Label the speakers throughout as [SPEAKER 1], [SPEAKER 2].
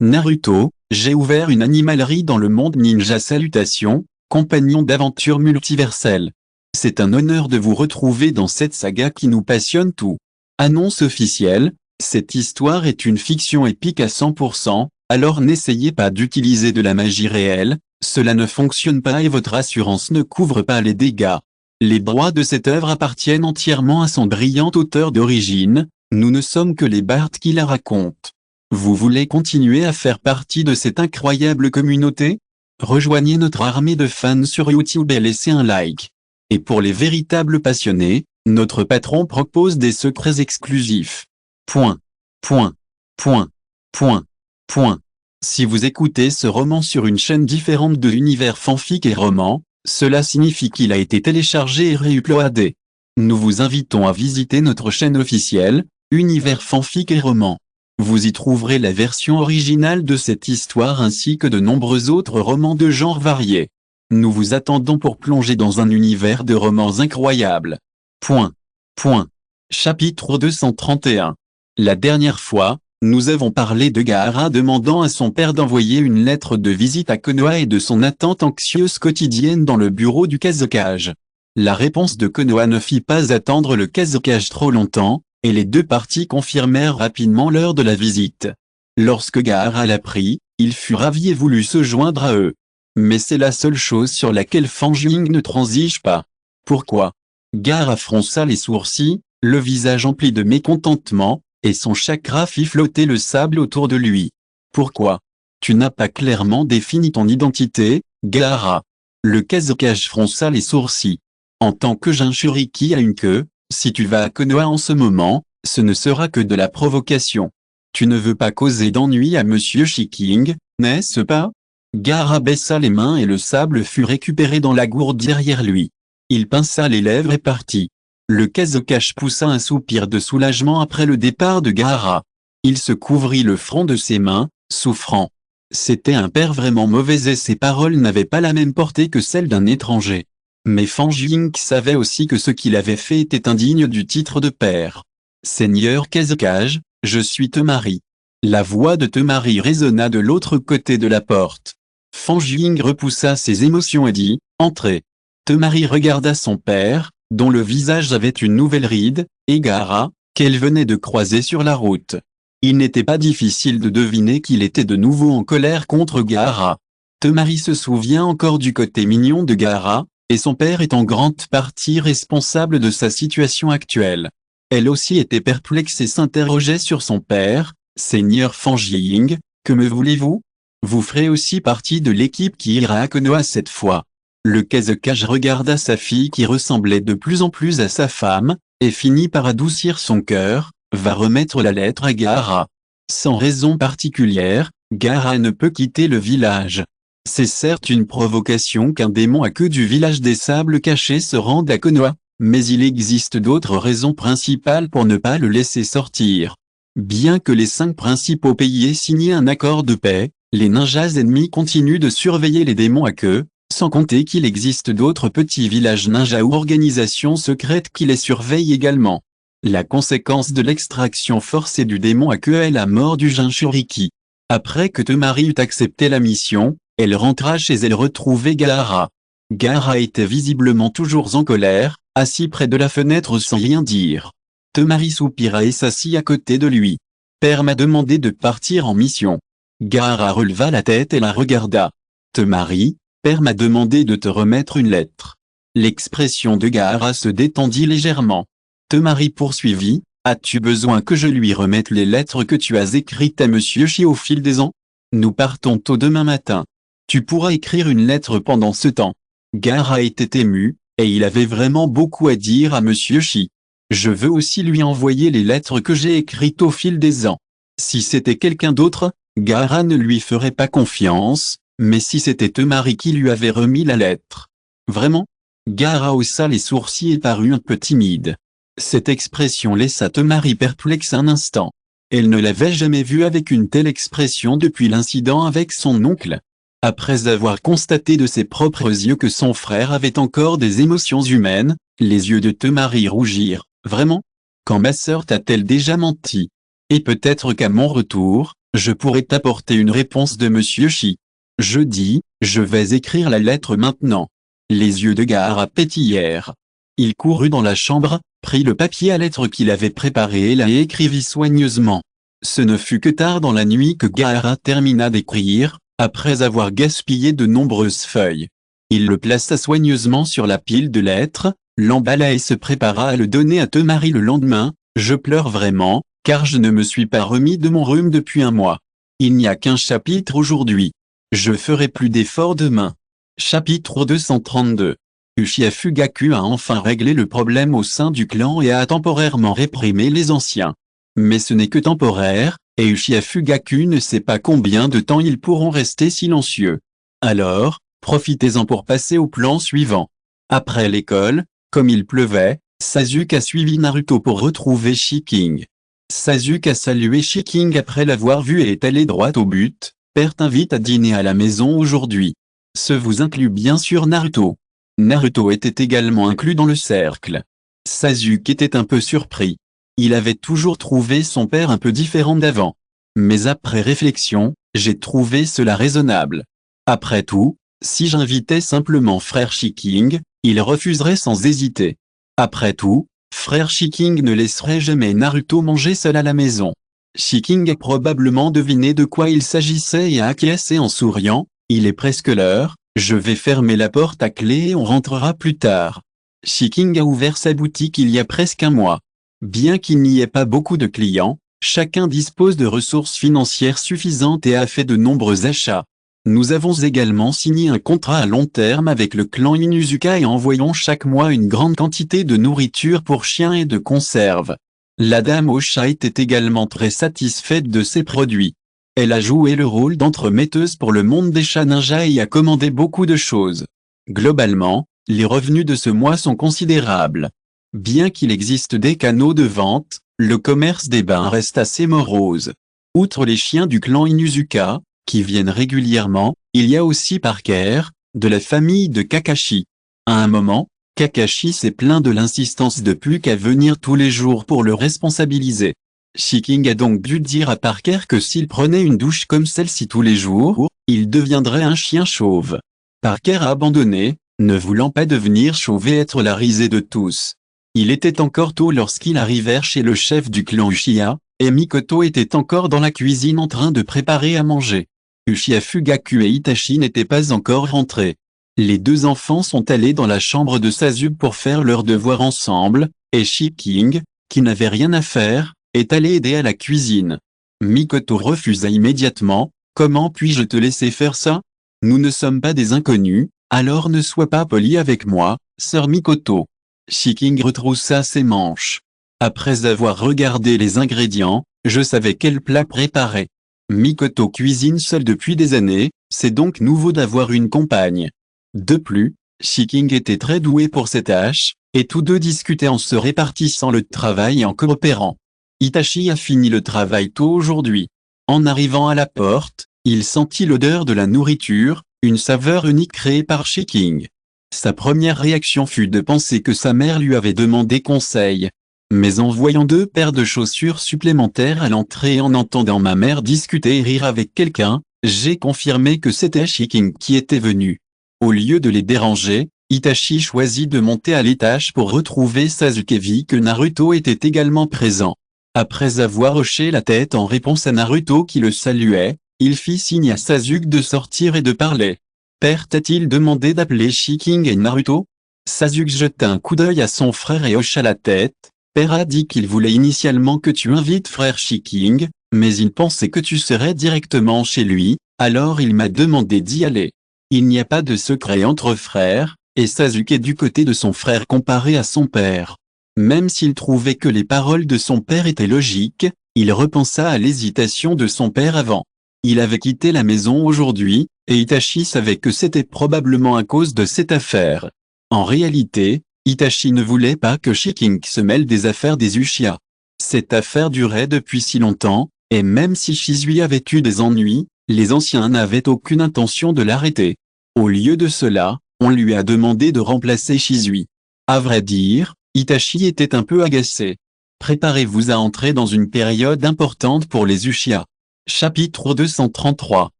[SPEAKER 1] Naruto, j'ai ouvert une animalerie dans le monde ninja. Salutations, compagnons d'aventure multiverselle. C'est un honneur de vous retrouver dans cette saga qui nous passionne tout. Annonce officielle, cette histoire est une fiction épique à 100%, alors n'essayez pas d'utiliser de la magie réelle, cela ne fonctionne pas et votre assurance ne couvre pas les dégâts. Les droits de cette œuvre appartiennent entièrement à son brillant auteur d'origine, nous ne sommes que les bardes qui la racontent. Vous voulez continuer à faire partie de cette incroyable communauté? Rejoignez notre armée de fans sur YouTube et laissez un like. Et pour les véritables passionnés, notre patron propose des secrets exclusifs. Point. Point. Point. Point. Point. Si vous écoutez ce roman sur une chaîne différente de l'univers fanfic et roman, cela signifie qu'il a été téléchargé et réuploadé. Nous vous invitons à visiter notre chaîne officielle, Univers fanfic et roman. Vous y trouverez la version originale de cette histoire ainsi que de nombreux autres romans de genres variés. Nous vous attendons pour plonger dans un univers de romans incroyables. Point. Point. Chapitre 231. La dernière fois, nous avons parlé de Gaara demandant à son père d'envoyer une lettre de visite à Konoha et de son attente anxieuse quotidienne dans le bureau du Kazekage. La réponse de Konoha ne fit pas attendre le Kazekage trop longtemps, et les deux parties confirmèrent rapidement l'heure de la visite. Lorsque Gaara l'apprit, il fut ravi et voulut se joindre à eux. Mais c'est la seule chose sur laquelle Fangjing ne transige pas. Pourquoi? Gaara fronça les sourcils, le visage empli de mécontentement, et son chakra fit flotter le sable autour de lui. Pourquoi? Tu n'as pas clairement défini ton identité, Gaara. Le Kazekage fronça les sourcils. En tant que Jinchuriki à une queue, si tu vas à Konoha en ce moment, ce ne sera que de la provocation. Tu ne veux pas causer d'ennui à Monsieur Shiking, n'est-ce pas? Gaara baissa les mains et le sable fut récupéré dans la gourde derrière lui. Il pinça les lèvres et partit. Le Kazekage poussa un soupir de soulagement après le départ de Gaara. Il se couvrit le front de ses mains, souffrant. C'était un père vraiment mauvais et ses paroles n'avaient pas la même portée que celles d'un étranger. Mais Fangjing savait aussi que ce qu'il avait fait était indigne du titre de père. Seigneur Kazekage, je suis Temari. La voix de Temari résonna de l'autre côté de la porte. Fangjing repoussa ses émotions et dit, entrez. Temari regarda son père, dont le visage avait une nouvelle ride, et Gaara, qu'elle venait de croiser sur la route. Il n'était pas difficile de deviner qu'il était de nouveau en colère contre Gaara. Temari se souvient encore du côté mignon de Gaara, et son père est en grande partie responsable de sa situation actuelle. Elle aussi était perplexe et s'interrogeait sur son père. Seigneur Fangjing, que me voulez-vous? Vous ferez aussi partie de l'équipe qui ira à Konoha cette fois. Le Kazekage regarda sa fille qui ressemblait de plus en plus à sa femme, et finit par adoucir son cœur, va remettre la lettre à Gaara. Sans raison particulière, Gaara ne peut quitter le village. C'est certes une provocation qu'un démon à queue du village des sables cachés se rende à Konoha, mais il existe d'autres raisons principales pour ne pas le laisser sortir. Bien que les 5 principaux pays aient signé un accord de paix, les ninjas ennemis continuent de surveiller les démons à queue, sans compter qu'il existe d'autres petits villages ninjas ou organisations secrètes qui les surveillent également. La conséquence de l'extraction forcée du démon à queue est la mort du Jinchuriki. Après que Temari eut accepté la mission, elle rentra chez elle retrouver Gaara. Gaara était visiblement toujours en colère, assis près de la fenêtre sans rien dire. Temari soupira et s'assit à côté de lui. Père m'a demandé de partir en mission. Gaara releva la tête et la regarda. Temari, Père m'a demandé de te remettre une lettre. L'expression de Gaara se détendit légèrement. Temari poursuivit, as-tu besoin que je lui remette les lettres que tu as écrites à Monsieur Shi au fil des ans? Nous partons tôt demain matin. Tu pourras écrire une lettre pendant ce temps. Gaara était ému, et il avait vraiment beaucoup à dire à Monsieur Shi. Je veux aussi lui envoyer les lettres que j'ai écrites au fil des ans. Si c'était quelqu'un d'autre, Gaara ne lui ferait pas confiance, mais si c'était Temari qui lui avait remis la lettre. Vraiment? Gaara haussa les sourcils et parut un peu timide. Cette expression laissa Temari perplexe un instant. Elle ne l'avait jamais vu avec une telle expression depuis l'incident avec son oncle. Après avoir constaté de ses propres yeux que son frère avait encore des émotions humaines, les yeux de Temari rougirent. Vraiment? Quand ma sœur t'a-t-elle déjà menti? Et peut-être qu'à mon retour, Je pourrais t'apporter une réponse de Monsieur Shi. Je dis, je vais écrire la lettre maintenant. Les yeux de Gaara pétillèrent. Il courut dans la chambre, prit le papier à lettres qu'il avait préparé et la écrivit soigneusement. Ce ne fut que tard dans la nuit que Gaara termina d'écrire, après avoir gaspillé de nombreuses feuilles. Il le plaça soigneusement sur la pile de lettres, l'emballa et se prépara à le donner à Temari le lendemain. Je pleure vraiment, car je ne me suis pas remis de mon rhume depuis un mois. Il n'y a qu'un chapitre aujourd'hui. Je ferai plus d'efforts demain. Chapitre 232. Uchiha Fugaku a enfin réglé le problème au sein du clan et a temporairement réprimé les anciens. Mais ce n'est que temporaire, et Uchiha Fugaku ne sait pas combien de temps ils pourront rester silencieux. Alors, profitez-en pour passer au plan suivant. Après l'école, comme il pleuvait, Sasuke a suivi Naruto pour retrouver Shiking. Sasuke a salué Shiking après l'avoir vu et est allé droit au but. Père t'invite à dîner à la maison aujourd'hui. Ce vous inclut bien sûr Naruto. Naruto était également inclus dans le cercle. Sasuke était un peu surpris. Il avait toujours trouvé son père un peu différent d'avant. Mais après réflexion, j'ai trouvé cela raisonnable. Après tout, si j'invitais simplement frère Shiking, il refuserait sans hésiter. Après tout, frère Shiking ne laisserait jamais Naruto manger seul à la maison. Shiking a probablement deviné de quoi il s'agissait et a acquiescé en souriant. Il est presque l'heure, je vais fermer la porte à clé et on rentrera plus tard. Shiking a ouvert sa boutique il y a presque un mois. Bien qu'il n'y ait pas beaucoup de clients, chacun dispose de ressources financières suffisantes et a fait de nombreux achats. Nous avons également signé un contrat à long terme avec le clan Inuzuka et envoyons chaque mois une grande quantité de nourriture pour chiens et de conserves. La dame au chat était également très satisfaite de ces produits. Elle a joué le rôle d'entremetteuse pour le monde des chats ninjas et a commandé beaucoup de choses. Globalement, les revenus de ce mois sont considérables. Bien qu'il existe des canaux de vente, le commerce des bains reste assez morose. Outre les chiens du clan Inuzuka, qui viennent régulièrement, il y a aussi Parker, de la famille de Kakashi. À un moment, Kakashi s'est plaint de l'insistance de Puck à venir tous les jours pour le responsabiliser. Shiking a donc dû dire à Parker que s'il prenait une douche comme celle-ci tous les jours, il deviendrait un chien chauve. Parker a abandonné, ne voulant pas devenir chauve et être la risée de tous. Il était encore tôt lorsqu'ils arrivèrent chez le chef du clan Uchiha, et Mikoto était encore dans la cuisine en train de préparer à manger. Uchiha Fugaku et Itachi n'étaient pas encore rentrés. Les deux enfants sont allés dans la chambre de Sasuke pour faire leurs devoirs ensemble, et Shiking, qui n'avait rien à faire, est allé aider à la cuisine. Mikoto refusa immédiatement. Comment puis-je te laisser faire ça? Nous ne sommes pas des inconnus, alors ne sois pas poli avec moi, sœur Mikoto. Shiking retroussa ses manches. Après avoir regardé les ingrédients, je savais quel plat préparer. Mikoto cuisine seule depuis des années, c'est donc nouveau d'avoir une compagne. De plus, Shiking était très doué pour ses tâches, et tous deux discutaient en se répartissant le travail et en coopérant. Itachi a fini le travail tôt aujourd'hui. En arrivant à la porte, il sentit l'odeur de la nourriture, une saveur unique créée par Shiking. Sa première réaction fut de penser que sa mère lui avait demandé conseil. Mais en voyant deux paires de chaussures supplémentaires à l'entrée et en entendant ma mère discuter et rire avec quelqu'un, j'ai confirmé que c'était Shiking qui était venu. Au lieu de les déranger, Itachi choisit de monter à l'étage pour retrouver Sasuke et vit que Naruto était également présent. Après avoir hoché la tête en réponse à Naruto qui le saluait, il fit signe à Sasuke de sortir et de parler. Père t'a-t-il demandé d'appeler Shiking et Naruto? Sasuke jeta un coup d'œil à son frère et hocha la tête. Père a dit qu'il voulait initialement que tu invites frère Shiking, mais il pensait que tu serais directement chez lui, alors il m'a demandé d'y aller. Il n'y a pas de secret entre frères, et Sasuke est du côté de son frère comparé à son père. Même s'il trouvait que les paroles de son père étaient logiques, il repensa à l'hésitation de son père avant. Il avait quitté la maison aujourd'hui, et Itachi savait que c'était probablement à cause de cette affaire. En réalité, Itachi ne voulait pas que Shiking se mêle des affaires des Uchiha. Cette affaire durait depuis si longtemps, et même si Shizui avait eu des ennuis, les anciens n'avaient aucune intention de l'arrêter. Au lieu de cela, on lui a demandé de remplacer Shizui. À vrai dire, Itachi était un peu agacé. Préparez-vous à entrer dans une période importante pour les Uchiha. Chapitre 233.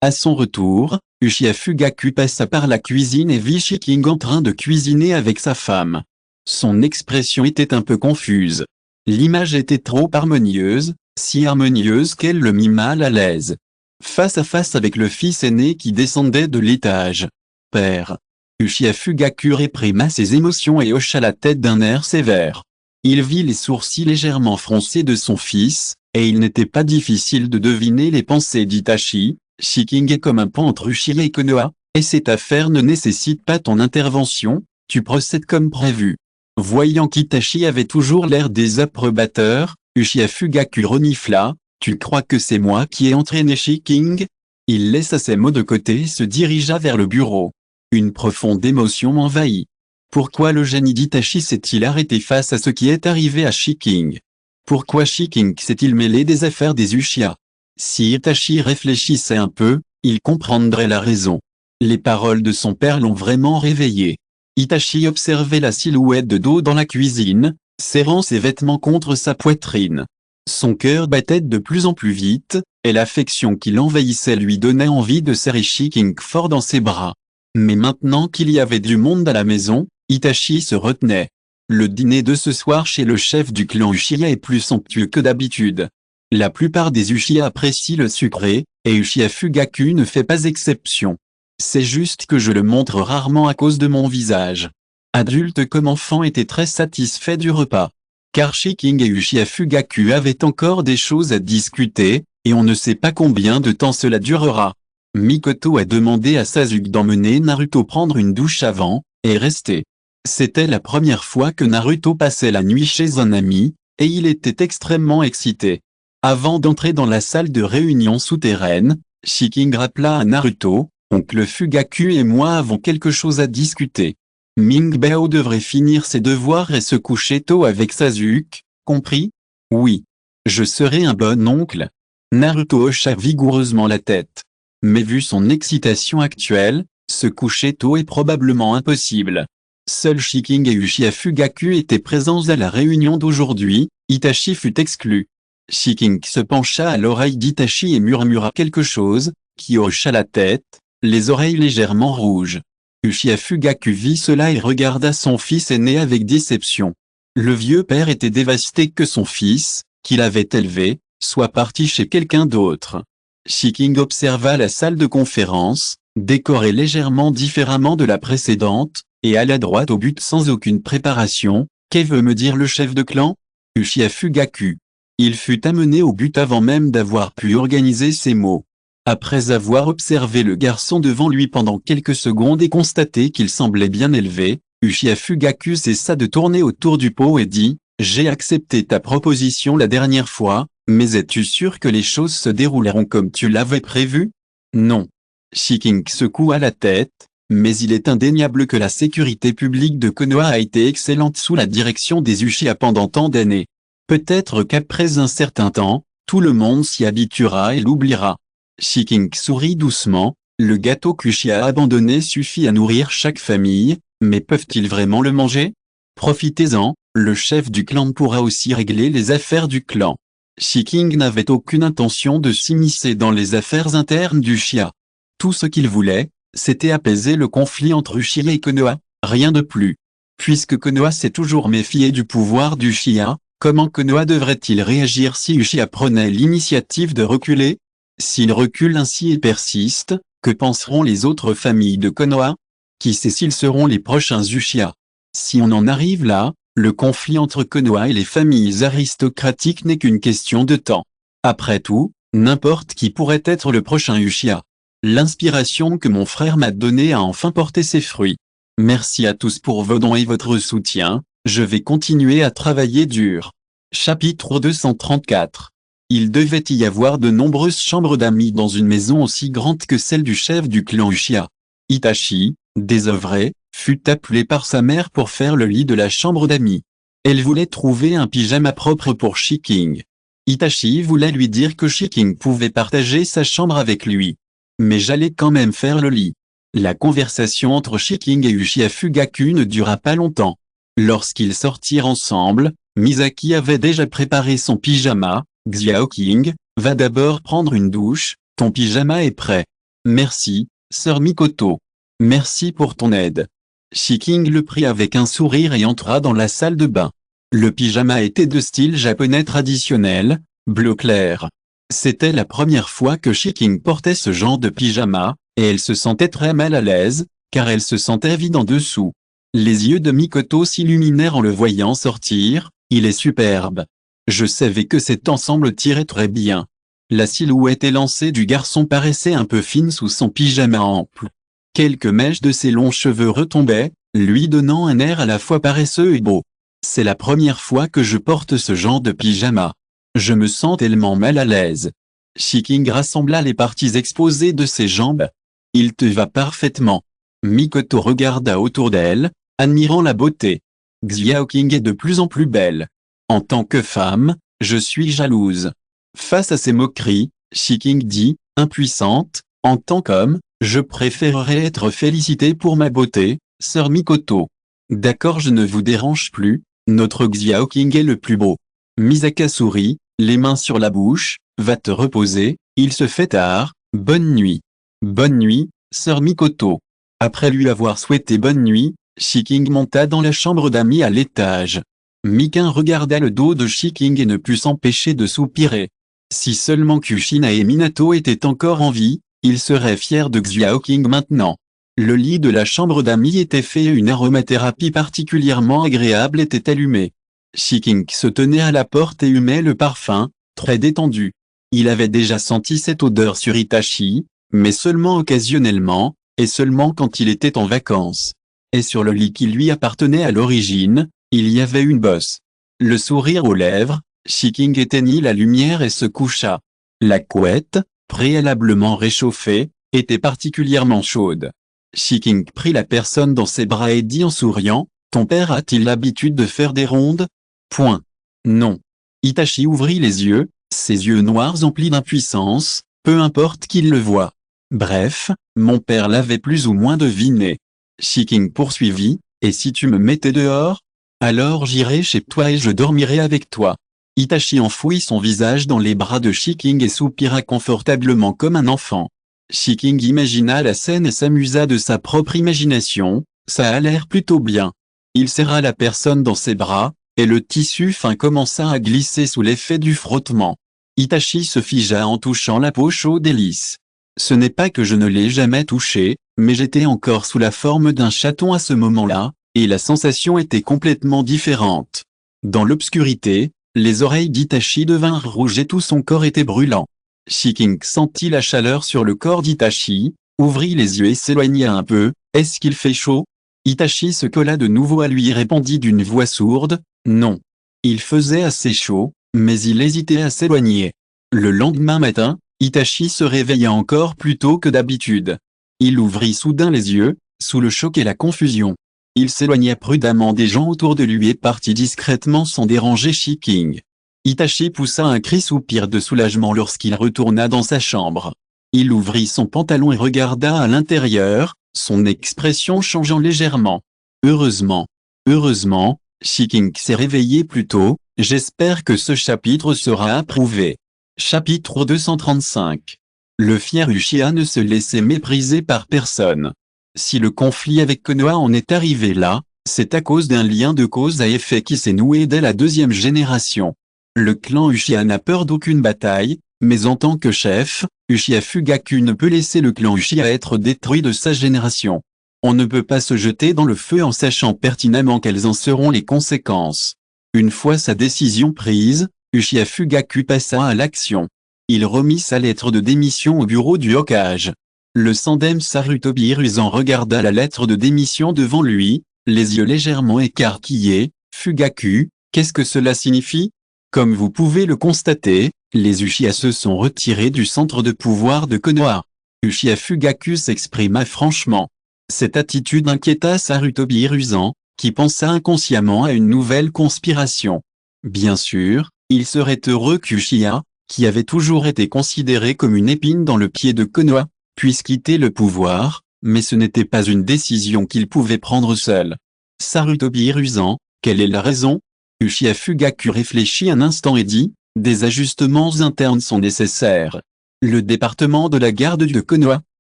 [SPEAKER 1] À son retour, Uchiha Fugaku passa par la cuisine et vit Shiking en train de cuisiner avec sa femme. Son expression était un peu confuse. L'image était trop harmonieuse, si harmonieuse qu'elle le mit mal à l'aise. Face à face avec le fils aîné qui descendait de l'étage. Père. Uchiha Fugaku réprima ses émotions et hocha la tête d'un air sévère. Il vit les sourcils légèrement froncés de son fils, et il n'était pas difficile de deviner les pensées d'Itachi. Shiking est comme un pont entre Uchiha et Konoha, et cette affaire ne nécessite pas ton intervention, tu procèdes comme prévu. Voyant qu'Itachi avait toujours l'air désapprobateur, Uchiha Fugaku renifla, tu crois que c'est moi qui ai entraîné Shiking? Il laissa ses mots de côté et se dirigea vers le bureau. Une profonde émotion m'envahit. Pourquoi le génie d'Itachi s'est-il arrêté face à ce qui est arrivé à Shiking? Pourquoi Shiking s'est-il mêlé des affaires des Uchiha? Si Itachi réfléchissait un peu, il comprendrait la raison. Les paroles de son père l'ont vraiment réveillé. Itachi observait la silhouette de dos dans la cuisine, serrant ses vêtements contre sa poitrine. Son cœur battait de plus en plus vite, et l'affection qui l'envahissait lui donnait envie de serrer Shiking fort dans ses bras. Mais maintenant qu'il y avait du monde à la maison, Itachi se retenait. Le dîner de ce soir chez le chef du clan Uchiha est plus somptueux que d'habitude. La plupart des Uchiha apprécient le sucré, et Uchiha Fugaku ne fait pas exception. C'est juste que je le montre rarement à cause de mon visage. Adulte comme enfant était très satisfait du repas. Car Shiking et Uchiha Fugaku avaient encore des choses à discuter, et on ne sait pas combien de temps cela durera. Mikoto a demandé à Sasuke d'emmener Naruto prendre une douche avant, et rester. C'était la première fois que Naruto passait la nuit chez un ami, et il était extrêmement excité. Avant d'entrer dans la salle de réunion souterraine, Shiking rappela à Naruto, oncle Fugaku et moi avons quelque chose à discuter. Mingbao devrait finir ses devoirs et se coucher tôt avec Sasuke, compris? Oui. Je serai un bon oncle. Naruto hocha vigoureusement la tête. Mais vu son excitation actuelle, se coucher tôt est probablement impossible. Seuls Shiking et Uchiha Fugaku étaient présents à la réunion d'aujourd'hui, Itachi fut exclu. Shiking se pencha à l'oreille d'Itachi et murmura quelque chose, qui hocha la tête, les oreilles légèrement rouges. Uchiha Fugaku vit cela et regarda son fils aîné avec déception. Le vieux père était dévasté que son fils, qu'il avait élevé, soit parti chez quelqu'un d'autre. Shiking observa la salle de conférence, décorée légèrement différemment de la précédente, et alla droit au but sans aucune préparation. Qu'est veut me dire le chef de clan? Uchiha Fugaku. Il fut amené au but avant même d'avoir pu organiser ses mots. Après avoir observé le garçon devant lui pendant quelques secondes et constaté qu'il semblait bien élevé, Uchiha Fugaku cessa de tourner autour du pot et dit, « J'ai accepté ta proposition la dernière fois, mais es-tu sûr que les choses se dérouleront comme tu l'avais prévu? » Non. Shiking secoua la tête, mais il est indéniable que la sécurité publique de Konoha a été excellente sous la direction des Uchiha pendant tant d'années. Peut-être qu'après un certain temps, tout le monde s'y habituera et l'oubliera. Shiking sourit doucement, le gâteau qu'Uchiha a abandonné suffit à nourrir chaque famille, mais peuvent-ils vraiment le manger? Profitez-en, le chef du clan pourra aussi régler les affaires du clan. Shiking n'avait aucune intention de s'immiscer dans les affaires internes d'Uchiha. Tout ce qu'il voulait, c'était apaiser le conflit entre Uchiha et Konoha, rien de plus. Puisque Konoha s'est toujours méfié du pouvoir d'Uchiha, comment Konoha devrait-il réagir si Uchiha prenait l'initiative de reculer? S'il recule ainsi et persiste, que penseront les autres familles de Konoha? Qui sait s'ils seront les prochains Uchiha? Si on en arrive là, le conflit entre Konoha et les familles aristocratiques n'est qu'une question de temps. Après tout, n'importe qui pourrait être le prochain Uchiha. L'inspiration que mon frère m'a donnée a enfin porté ses fruits. Merci à tous pour vos dons et votre soutien, je vais continuer à travailler dur. Chapitre 234. Il devait y avoir de nombreuses chambres d'amis dans une maison aussi grande que celle du chef du clan Uchiha. Itachi, désœuvré, fut appelé par sa mère pour faire le lit de la chambre d'amis. Elle voulait trouver un pyjama propre pour Shiking. Itachi voulait lui dire que Shiking pouvait partager sa chambre avec lui. Mais j'allais quand même faire le lit. La conversation entre Shiking et Uchiha Fugaku ne dura pas longtemps. Lorsqu'ils sortirent ensemble, Misaki avait déjà préparé son pyjama, Xiaoking, Va d'abord prendre une douche, ton pyjama est prêt. Merci, sœur Mikoto. Merci pour ton aide. Shiking le prit avec un sourire et entra dans la salle de bain. Le pyjama était de style japonais traditionnel, bleu clair. C'était la première fois que Shiking portait ce genre de pyjama, et elle se sentait très mal à l'aise, car elle se sentait vide en dessous. Les yeux de Mikoto s'illuminèrent en le voyant sortir. Il est superbe. Je savais que cet ensemble tirait très bien. La silhouette élancée du garçon paraissait un peu fine sous son pyjama ample. Quelques mèches de ses longs cheveux retombaient, lui donnant un air à la fois paresseux et beau. C'est la première fois que je porte ce genre de pyjama. Je me sens tellement mal à l'aise. Shiking rassembla les parties exposées de ses jambes. Il te va parfaitement. Mikoto regarda autour d'elle, admirant la beauté. Xiaoqing est de plus en plus belle. En tant que femme, je suis jalouse. Face à ces moqueries, Shiking dit, impuissante, en tant qu'homme, je préférerais être félicité pour ma beauté, sœur Mikoto. D'accord, je ne vous dérange plus, notre Xiaoqing est le plus beau. Misaka sourit, les mains sur la bouche, va te reposer, il se fait tard, bonne nuit. Bonne nuit, sœur Mikoto. Après lui avoir souhaité bonne nuit, Shiking monta dans la chambre d'amis à l'étage. Mikin regarda le dos de Shiking et ne put s'empêcher de soupirer. Si seulement Kushina et Minato étaient encore en vie, il serait fier de Xiaoqing maintenant. Le lit de la chambre d'amis était fait et une aromathérapie particulièrement agréable était allumée. Shiking se tenait à la porte et humait le parfum, très détendu. Il avait déjà senti cette odeur sur Itachi, mais seulement occasionnellement, et seulement quand il était en vacances. Et sur le lit qui lui appartenait à l'origine, il y avait une bosse. Le sourire aux lèvres, Shiking éteignit la lumière et se coucha. La couette, préalablement réchauffée, était particulièrement chaude. Shiking prit la personne dans ses bras et dit en souriant, « Ton père a-t-il l'habitude de faire des rondes ?» Point. Non. Itachi ouvrit les yeux, ses yeux noirs emplis d'impuissance, peu importe qu'il le voie. Bref, mon père l'avait plus ou moins deviné. Shiking poursuivit, « Et si tu me mettais dehors ? Alors j'irai chez toi et je dormirai avec toi. » Itachi enfouit son visage dans les bras de Shiking et soupira confortablement comme un enfant. Shiking imagina la scène et s'amusa de sa propre imagination, ça a l'air plutôt bien. Il serra la personne dans ses bras, et le tissu fin commença à glisser sous l'effet du frottement. Itachi se figea en touchant la peau chaude et lisse. Ce n'est pas que je ne l'ai jamais touché, mais j'étais encore sous la forme d'un chaton à ce moment-là, et la sensation était complètement différente. Dans l'obscurité, les oreilles d'Itachi devinrent rouges et tout son corps était brûlant. Shiking sentit la chaleur sur le corps d'Itachi, ouvrit les yeux et s'éloigna un peu. « Est-ce qu'il fait chaud ?» Itachi se colla de nouveau à lui et répondit d'une voix sourde, « Non. » Il faisait assez chaud, mais il hésitait à s'éloigner. Le lendemain matin, Itachi se réveilla encore plus tôt que d'habitude. Il ouvrit soudain les yeux, sous le choc et la confusion. Il s'éloigna prudemment des gens autour de lui et partit discrètement sans déranger Shiking. Itachi poussa un cri soupir de soulagement lorsqu'il retourna dans sa chambre. Il ouvrit son pantalon et regarda à l'intérieur, son expression changeant légèrement. Heureusement. Heureusement, Shiking s'est réveillé plus tôt, j'espère que ce chapitre sera approuvé. Chapitre 235. Le fier Uchiha ne se laissait mépriser par personne. Si le conflit avec Konoha en est arrivé là, c'est à cause d'un lien de cause à effet qui s'est noué dès la deuxième génération. Le clan Uchiha n'a peur d'aucune bataille, mais en tant que chef, Uchiha Fugaku ne peut laisser le clan Uchiha être détruit de sa génération. On ne peut pas se jeter dans le feu en sachant pertinemment quelles en seront les conséquences. Une fois sa décision prise, Uchiha Fugaku passa à l'action. Il remit sa lettre de démission au bureau du Hokage. Le Sandem Sarutobi Hiruzen regarda la lettre de démission devant lui, les yeux légèrement écarquillés. « Fugaku, qu'est-ce que cela signifie ? Comme vous pouvez le constater, les Uchiha se sont retirés du centre de pouvoir de Konoha. » Uchiha Fugaku s'exprima franchement. Cette attitude inquiéta Sarutobi Hiruzen, qui pensa inconsciemment à une nouvelle conspiration. Bien sûr, il serait heureux qu'Uchiha, qui avait toujours été considéré comme une épine dans le pied de Konoha, puisse quitter le pouvoir, mais ce n'était pas une décision qu'il pouvait prendre seul. Sarutobi Hiruzen, quelle est la raison ? Uchiha Fugaku réfléchit un instant et dit, Des ajustements internes sont nécessaires. Le département de la garde de Konoha,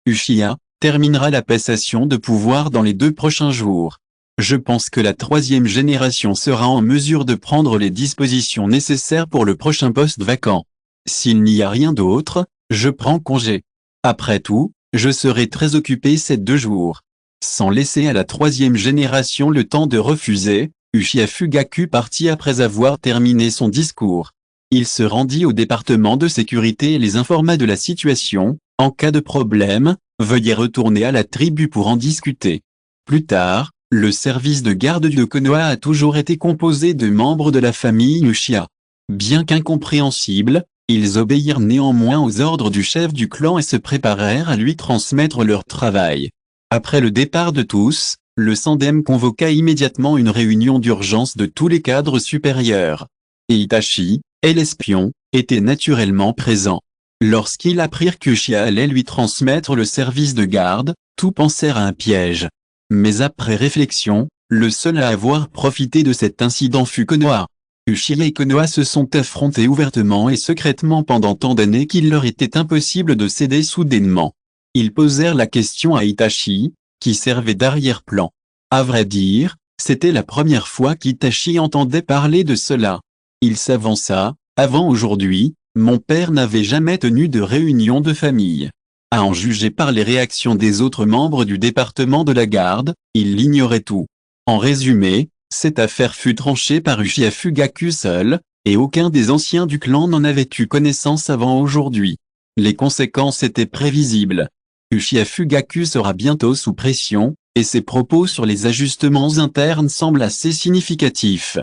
[SPEAKER 1] Uchiha, terminera la passation de pouvoir dans les 2 prochains jours. Je pense que la 3e génération sera en mesure de prendre les dispositions nécessaires pour le prochain poste vacant. S'il n'y a rien d'autre, je prends congé. Après tout, je serai très occupé ces 2 jours. Sans laisser à la 3e génération le temps de refuser, Uchiha Fugaku partit après avoir terminé son discours. Il se rendit au département de sécurité et les informa de la situation. En cas de problème, veuillez retourner à la tribu pour en discuter. Plus tard, le service de garde de Konoha a toujours été composé de membres de la famille Uchiha. Bien qu'incompréhensibles, ils obéirent néanmoins aux ordres du chef du clan et se préparèrent à lui transmettre leur travail. Après le départ de tous, le Sandem convoqua immédiatement une réunion d'urgence de tous les cadres supérieurs. Et Itachi, et l'espion, étaient naturellement présents. Lorsqu'ils apprirent qu'Uchiha allait lui transmettre le service de garde, tous pensèrent à un piège. Mais après réflexion, le seul à avoir profité de cet incident fut Konoha. Uchiha et Konoha se sont affrontés ouvertement et secrètement pendant tant d'années qu'il leur était impossible de céder soudainement. Ils posèrent la question à Itachi, qui servait d'arrière-plan. À vrai dire, c'était la première fois qu'Itachi entendait parler de cela. Il s'avança. Avant aujourd'hui, mon père n'avait jamais tenu de réunion de famille. À en juger par les réactions des autres membres du département de la garde, il ignorait tout. En résumé, cette affaire fut tranchée par Uchiha Fugaku seul, et aucun des anciens du clan n'en avait eu connaissance avant aujourd'hui. Les conséquences étaient prévisibles. Uchiha Fugaku sera bientôt sous pression, et ses propos sur les ajustements internes semblent assez significatifs.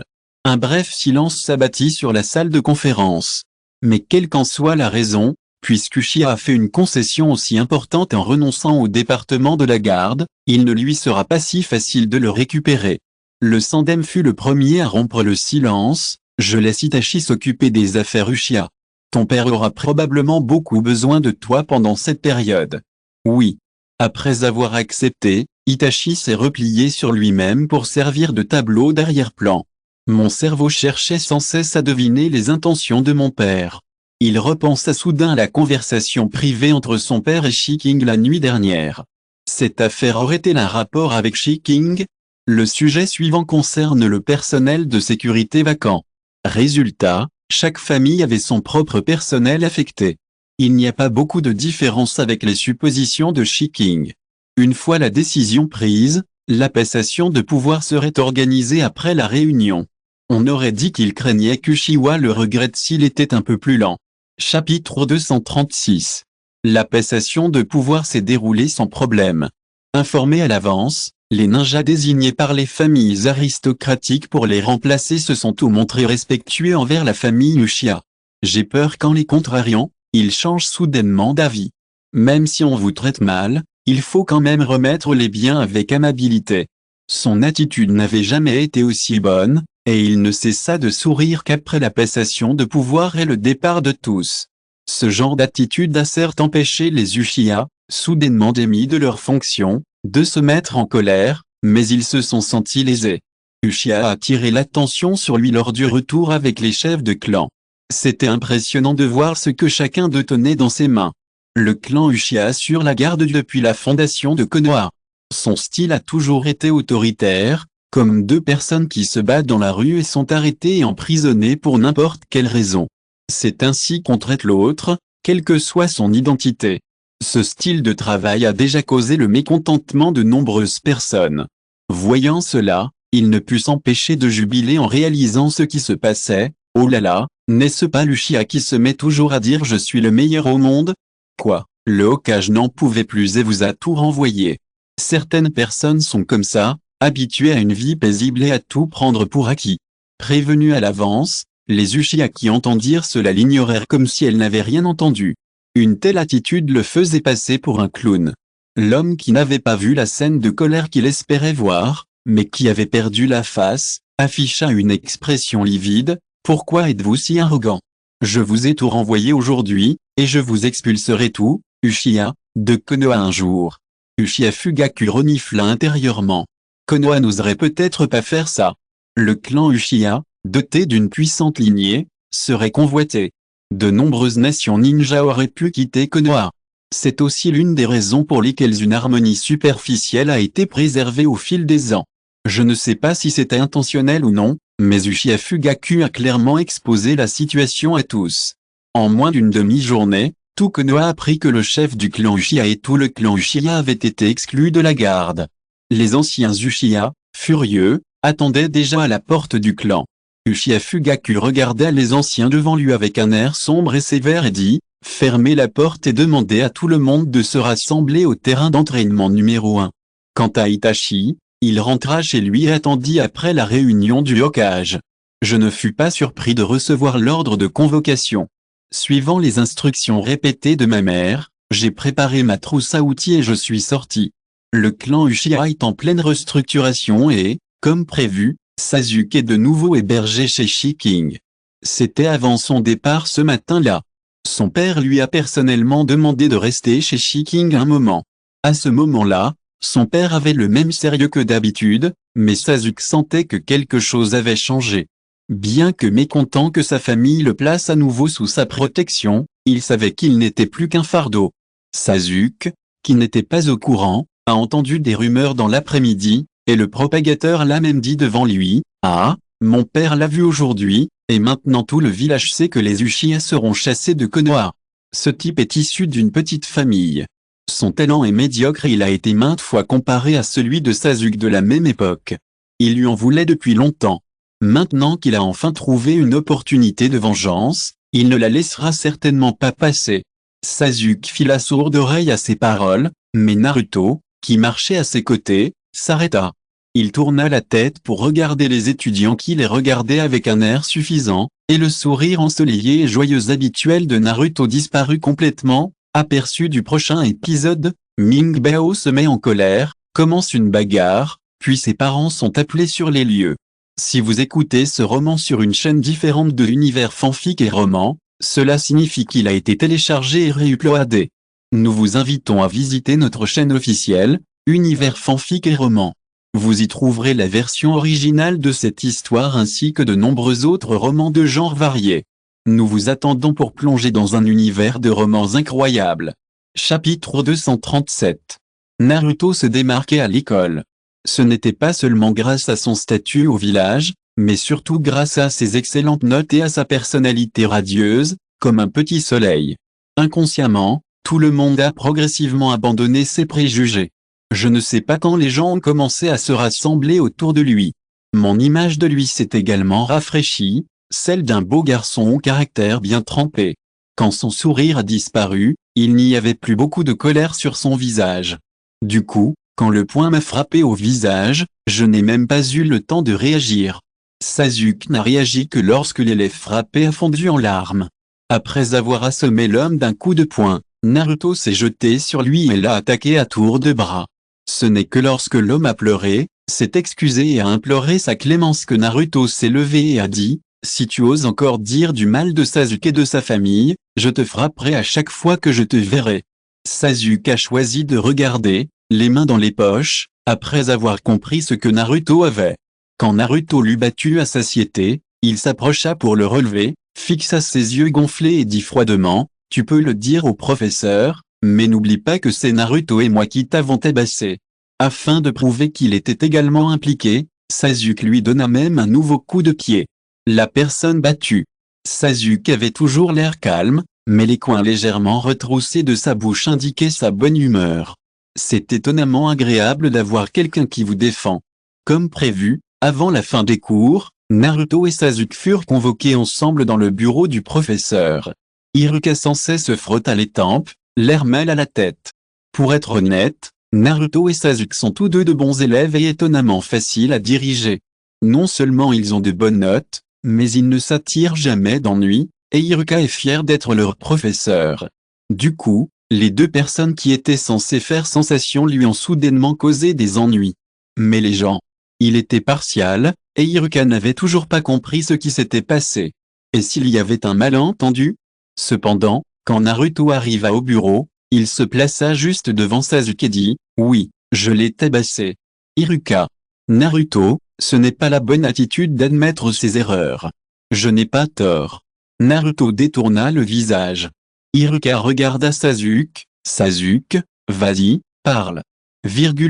[SPEAKER 1] Un bref silence s'abattit sur la salle de conférence. Mais quelle qu'en soit la raison, puisqu'Uchiha a fait une concession aussi importante en renonçant au département de la garde, il ne lui sera pas si facile de le récupérer. Le Sandem fut le premier à rompre le silence. Je laisse Itachi s'occuper des affaires Uchiha. Ton père aura probablement beaucoup besoin de toi pendant cette période. Oui. Après avoir accepté, Itachi s'est replié sur lui-même pour servir de tableau d'arrière-plan. Mon cerveau cherchait sans cesse à deviner les intentions de mon père. Il repensa soudain à la conversation privée entre son père et Shiking la nuit dernière. Cette affaire aurait-elle un rapport avec Shiking? Le sujet suivant concerne le personnel de sécurité vacant. Résultat, chaque famille avait son propre personnel affecté. Il n'y a pas beaucoup de différence avec les suppositions de Shiking. Une fois la décision prise, la passation de pouvoir serait organisée après la réunion. On aurait dit qu'il craignait qu'Uchiha le regrette s'il était un peu plus lent. Chapitre 236. La passation de pouvoir s'est déroulée sans problème. Informés à l'avance, les ninjas désignés par les familles aristocratiques pour les remplacer se sont tous montrés respectueux envers la famille Uchiha. J'ai peur qu'en les contrariant, ils changent soudainement d'avis. Même si on vous traite mal, il faut quand même remettre les biens avec amabilité. Son attitude n'avait jamais été aussi bonne, et il ne cessa de sourire qu'après la passation de pouvoir et le départ de tous. Ce genre d'attitude a certes empêché les Uchiha, soudainement démis de leurs fonctions, de se mettre en colère, mais ils se sont sentis lésés. Uchiha a attiré l'attention sur lui lors du retour avec les chefs de clan. C'était impressionnant de voir ce que chacun d'eux tenait dans ses mains. Le clan Uchiha assure la garde depuis la fondation de Konoha. Son style a toujours été autoritaire, comme 2 personnes qui se battent dans la rue et sont arrêtées et emprisonnées pour n'importe quelle raison. C'est ainsi qu'on traite l'autre, quelle que soit son identité. Ce style de travail a déjà causé le mécontentement de nombreuses personnes. Voyant cela, il ne put s'empêcher de jubiler en réalisant ce qui se passait. Oh là là, n'est-ce pas l'Uchiha qui se met toujours à dire je suis le meilleur au monde? Quoi, le Hokage n'en pouvait plus et vous a tout renvoyé. Certaines personnes sont comme ça, habituées à une vie paisible et à tout prendre pour acquis. Prévenus à l'avance, les Uchiha qui entendirent cela l'ignorèrent comme si elles n'avaient rien entendu. Une telle attitude le faisait passer pour un clown. L'homme qui n'avait pas vu la scène de colère qu'il espérait voir, mais qui avait perdu la face, afficha une expression livide. Pourquoi êtes-vous si arrogant? Je vous ai tout renvoyé aujourd'hui, et je vous expulserai tout, Uchiha, de Konoha un jour. Uchiha Fugaku renifla intérieurement. Konoha n'oserait peut-être pas faire ça. Le clan Uchiha, doté d'une puissante lignée, serait convoité. De nombreuses nations ninja auraient pu quitter Konoha. C'est aussi l'une des raisons pour lesquelles une harmonie superficielle a été préservée au fil des ans. Je ne sais pas si c'était intentionnel ou non, mais Uchiha Fugaku a clairement exposé la situation à tous. En moins d'une demi-journée, tout Konoha a appris que le chef du clan Uchiha et tout le clan Uchiha avaient été exclus de la garde. Les anciens Uchiha, furieux, attendaient déjà à la porte du clan. Uchiha Fugaku regarda les anciens devant lui avec un air sombre et sévère et dit, « Fermez la porte et demandez à tout le monde de se rassembler au terrain d'entraînement numéro 1. » Quant à Itachi, il rentra chez lui et attendit après la réunion du Hokage. Je ne fus pas surpris de recevoir l'ordre de convocation. Suivant les instructions répétées de ma mère, j'ai préparé ma trousse à outils et je suis sorti. Le clan Uchiha est en pleine restructuration et, comme prévu, Sasuke est de nouveau hébergé chez Shiking. C'était avant son départ ce matin-là. Son père lui a personnellement demandé de rester chez Shiking un moment. À ce moment-là, son père avait le même sérieux que d'habitude, mais Sasuke sentait que quelque chose avait changé. Bien que mécontent que sa famille le place à nouveau sous sa protection, il savait qu'il n'était plus qu'un fardeau. Sasuke, qui n'était pas au courant, a entendu des rumeurs dans l'après-midi, et le propagateur l'a même dit devant lui, « Ah, mon père l'a vu aujourd'hui, et maintenant tout le village sait que les Uchiha seront chassés de Konoha. » Ce type est issu d'une petite famille. Son talent est médiocre et il a été maintes fois comparé à celui de Sasuke de la même époque. Il lui en voulait depuis longtemps. Maintenant qu'il a enfin trouvé une opportunité de vengeance, il ne la laissera certainement pas passer. Sasuke fit la sourde oreille à ces paroles, mais Naruto, qui marchait à ses côtés, s'arrêta. Il tourna la tête pour regarder les étudiants qui les regardaient avec un air suffisant, et le sourire ensoleillé et joyeux habituel de Naruto disparut complètement. Aperçu du prochain épisode, Ming Bao se met en colère, commence une bagarre, puis ses parents sont appelés sur les lieux. Si vous écoutez ce roman sur une chaîne différente de l'univers fanfic et roman, cela signifie qu'il a été téléchargé et réuploadé. Nous vous invitons à visiter notre chaîne officielle, Univers fanfic et roman. Vous y trouverez la version originale de cette histoire ainsi que de nombreux autres romans de genres variés. Nous vous attendons pour plonger dans un univers de romans incroyables. Chapitre 237. Naruto se démarquait à l'école. Ce n'était pas seulement grâce à son statut au village, mais surtout grâce à ses excellentes notes et à sa personnalité radieuse, comme un petit soleil. Inconsciemment, tout le monde a progressivement abandonné ses préjugés. Je ne sais pas quand les gens ont commencé à se rassembler autour de lui. Mon image de lui s'est également rafraîchie, celle d'un beau garçon au caractère bien trempé. Quand son sourire a disparu, il n'y avait plus beaucoup de colère sur son visage. Du coup, quand le poing m'a frappé au visage, je n'ai même pas eu le temps de réagir. Sasuke n'a réagi que lorsque l'élève frappé a fondu en larmes. Après avoir assommé l'homme d'un coup de poing, Naruto s'est jeté sur lui et l'a attaqué à tour de bras. Ce n'est que lorsque l'homme a pleuré, s'est excusé et a imploré sa clémence que Naruto s'est levé et a dit, « Si tu oses encore dire du mal de Sasuke et de sa famille, je te frapperai à chaque fois que je te verrai. » Sasuke a choisi de regarder, les mains dans les poches, après avoir compris ce que Naruto avait. Quand Naruto l'eut battu à satiété, il s'approcha pour le relever, fixa ses yeux gonflés et dit froidement, « Tu peux le dire au professeur, mais n'oublie pas que c'est Naruto et moi qui t'avons tabassé. » Afin de prouver qu'il était également impliqué, Sasuke lui donna même un nouveau coup de pied. La personne battue. Sasuke avait toujours l'air calme, mais les coins légèrement retroussés de sa bouche indiquaient sa bonne humeur. C'est étonnamment agréable d'avoir quelqu'un qui vous défend. Comme prévu, avant la fin des cours, Naruto et Sasuke furent convoqués ensemble dans le bureau du professeur. Iruka sans cesse se frotta les tempes, l'air mal à la tête. Pour être honnête, Naruto et Sasuke sont tous deux de bons élèves et étonnamment faciles à diriger. Non seulement ils ont de bonnes notes, mais ils ne s'attirent jamais d'ennui, et Iruka est fier d'être leur professeur. Du coup, les deux personnes qui étaient censées faire sensation lui ont soudainement causé des ennuis. Mais les gens, il était partial, et Iruka n'avait toujours pas compris ce qui s'était passé. Et s'il y avait un malentendu? Cependant, quand Naruto arriva au bureau, il se plaça juste devant Sasuke et dit, « Oui, je l'ai tabassé. » Iruka. Naruto, ce n'est pas la bonne attitude d'admettre ses erreurs. Je n'ai pas tort. Naruto détourna le visage. Iruka regarda Sasuke. Sasuke, vas-y, parle.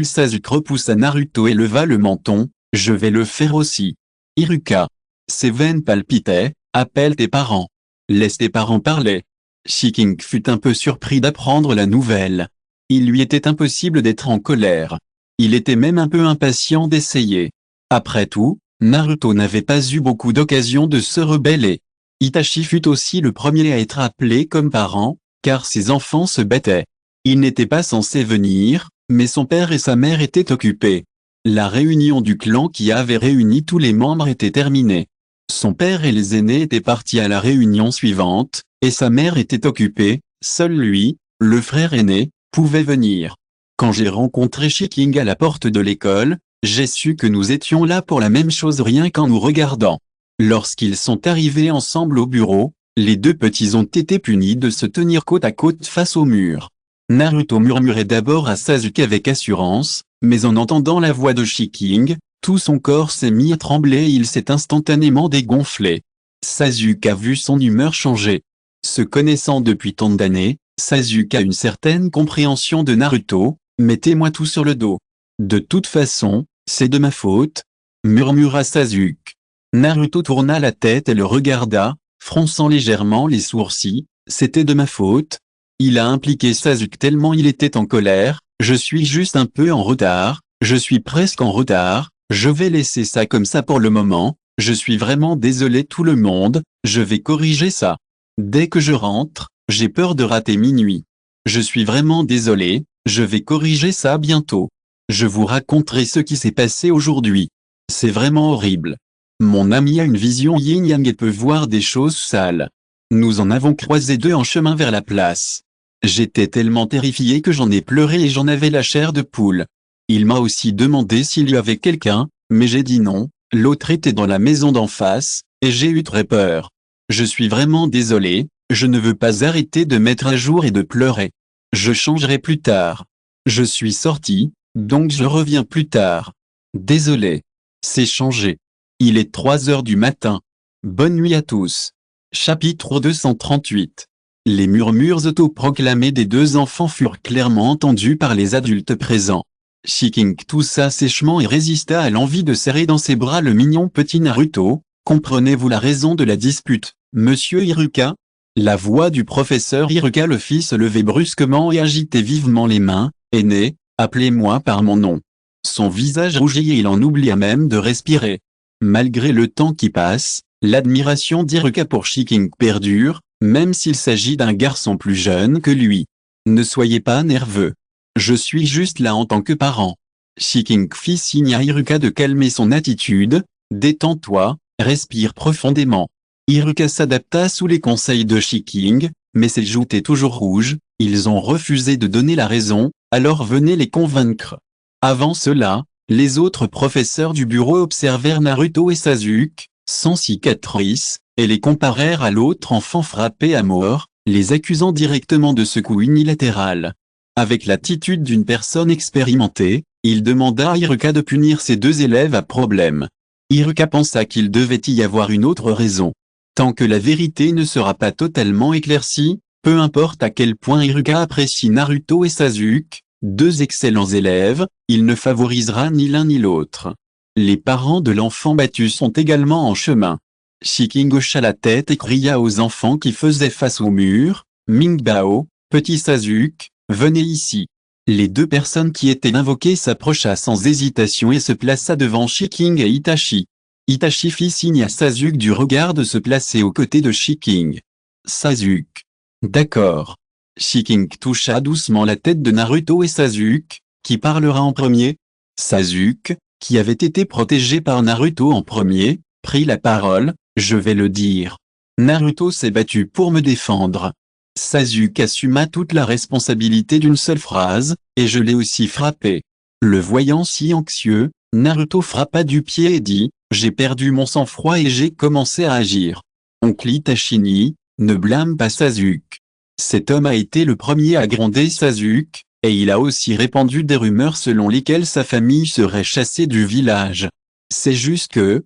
[SPEAKER 1] Sasuke repoussa Naruto et leva le menton. Je vais le faire aussi. Iruka. Ses veines palpitaient. Appelle tes parents. Laisse tes parents parler. Shiking fut un peu surpris d'apprendre la nouvelle. Il lui était impossible d'être en colère. Il était même un peu impatient d'essayer. Après tout, Naruto n'avait pas eu beaucoup d'occasions de se rebeller. Itachi fut aussi le premier à être appelé comme parent, car ses enfants se battaient. Il n'était pas censé venir, mais son père et sa mère étaient occupés. La réunion du clan qui avait réuni tous les membres était terminée. Son père et les aînés étaient partis à la réunion suivante, et sa mère était occupée. Seul lui, le frère aîné, pouvait venir. Quand j'ai rencontré Shiking à la porte de l'école, j'ai su que nous étions là pour la même chose rien qu'en nous regardant. Lorsqu'ils sont arrivés ensemble au bureau, les deux petits ont été punis de se tenir côte à côte face au mur. Naruto murmurait d'abord à Sasuke avec assurance, mais en entendant la voix de Shiking, tout son corps s'est mis à trembler et il s'est instantanément dégonflé. Sasuke a vu son humeur changer. Se connaissant depuis tant d'années, Sasuke a une certaine compréhension de Naruto. Mettez-moi tout sur le dos. De toute façon, c'est de ma faute, murmura Sasuke. Naruto tourna la tête et le regarda, fronçant légèrement les sourcils. C'était de ma faute. Il a impliqué Sasuke tellement il était en colère. Je suis juste un peu en retard, je suis presque en retard, je vais laisser ça comme ça pour le moment, je suis vraiment désolé tout le monde, je vais corriger ça. Dès que je rentre, j'ai peur de rater minuit. Je suis vraiment désolé, je vais corriger ça bientôt. Je vous raconterai ce qui s'est passé aujourd'hui. C'est vraiment horrible. Mon ami a une vision yin-yang et peut voir des choses sales. Nous en avons croisé deux en chemin vers la place. J'étais tellement terrifié que j'en ai pleuré et j'en avais la chair de poule. Il m'a aussi demandé s'il y avait quelqu'un, mais j'ai dit non, l'autre était dans la maison d'en face, et j'ai eu très peur. Je suis vraiment désolé, je ne veux pas arrêter de mettre à jour et de pleurer. Je changerai plus tard. Je suis sorti, donc je reviens plus tard. Désolé. C'est changé. Il est 3 heures du matin. Bonne nuit à tous. Chapitre 238. Les murmures autoproclamés des deux enfants furent clairement entendus par les adultes présents. Shiking toussa sèchement et résista à l'envie de serrer dans ses bras le mignon petit Naruto. Comprenez-vous la raison de la dispute, monsieur Iruka? La voix du professeur Iruka le fit se lever brusquement et agiter vivement les mains. Aîné, appelez-moi par mon nom. Son visage rougit et il en oublia même de respirer. Malgré le temps qui passe, l'admiration d'Iruka pour Shiking perdure, même s'il s'agit d'un garçon plus jeune que lui. Ne soyez pas nerveux. Je suis juste là en tant que parent. Shiking fit signe à Iruka de calmer son attitude. Détends-toi, respire profondément. Iruka s'adapta sous les conseils de Shiking, mais ses joues étaient toujours rouges. Ils ont refusé de donner la raison, alors venez les convaincre. Avant cela, les autres professeurs du bureau observèrent Naruto et Sasuke, sans cicatrice, et les comparèrent à l'autre enfant frappé à mort, les accusant directement de ce coup unilatéral. Avec l'attitude d'une personne expérimentée, il demanda à Iruka de punir ses deux élèves à problème. Iruka pensa qu'il devait y avoir une autre raison. Tant que la vérité ne sera pas totalement éclaircie, peu importe à quel point Iruka apprécie Naruto et Sasuke, deux excellents élèves, il ne favorisera ni l'un ni l'autre. Les parents de l'enfant battu sont également en chemin. Shiking hocha la tête et cria aux enfants qui faisaient face au mur, Mingbao, petit Sasuke, venez ici. Les deux personnes qui étaient invoquées s'approcha sans hésitation et se plaça devant Shiking et Itachi. Itachi fit signe à Sasuke du regard de se placer aux côtés de Shiking. Sasuke. D'accord. Shiking toucha doucement la tête de Naruto et Sasuke, qui parlera en premier. Sasuke, qui avait été protégé par Naruto en premier, prit la parole, je vais le dire. Naruto s'est battu pour me défendre. Sasuke assuma toute la responsabilité d'une seule phrase, et je l'ai aussi frappé. Le voyant si anxieux, Naruto frappa du pied et dit, j'ai perdu mon sang-froid et j'ai commencé à agir. Oncle Itachi, ne blâme pas Sasuke. Cet homme a été le premier à gronder Sasuke, et il a aussi répandu des rumeurs selon lesquelles sa famille serait chassée du village. C'est juste que,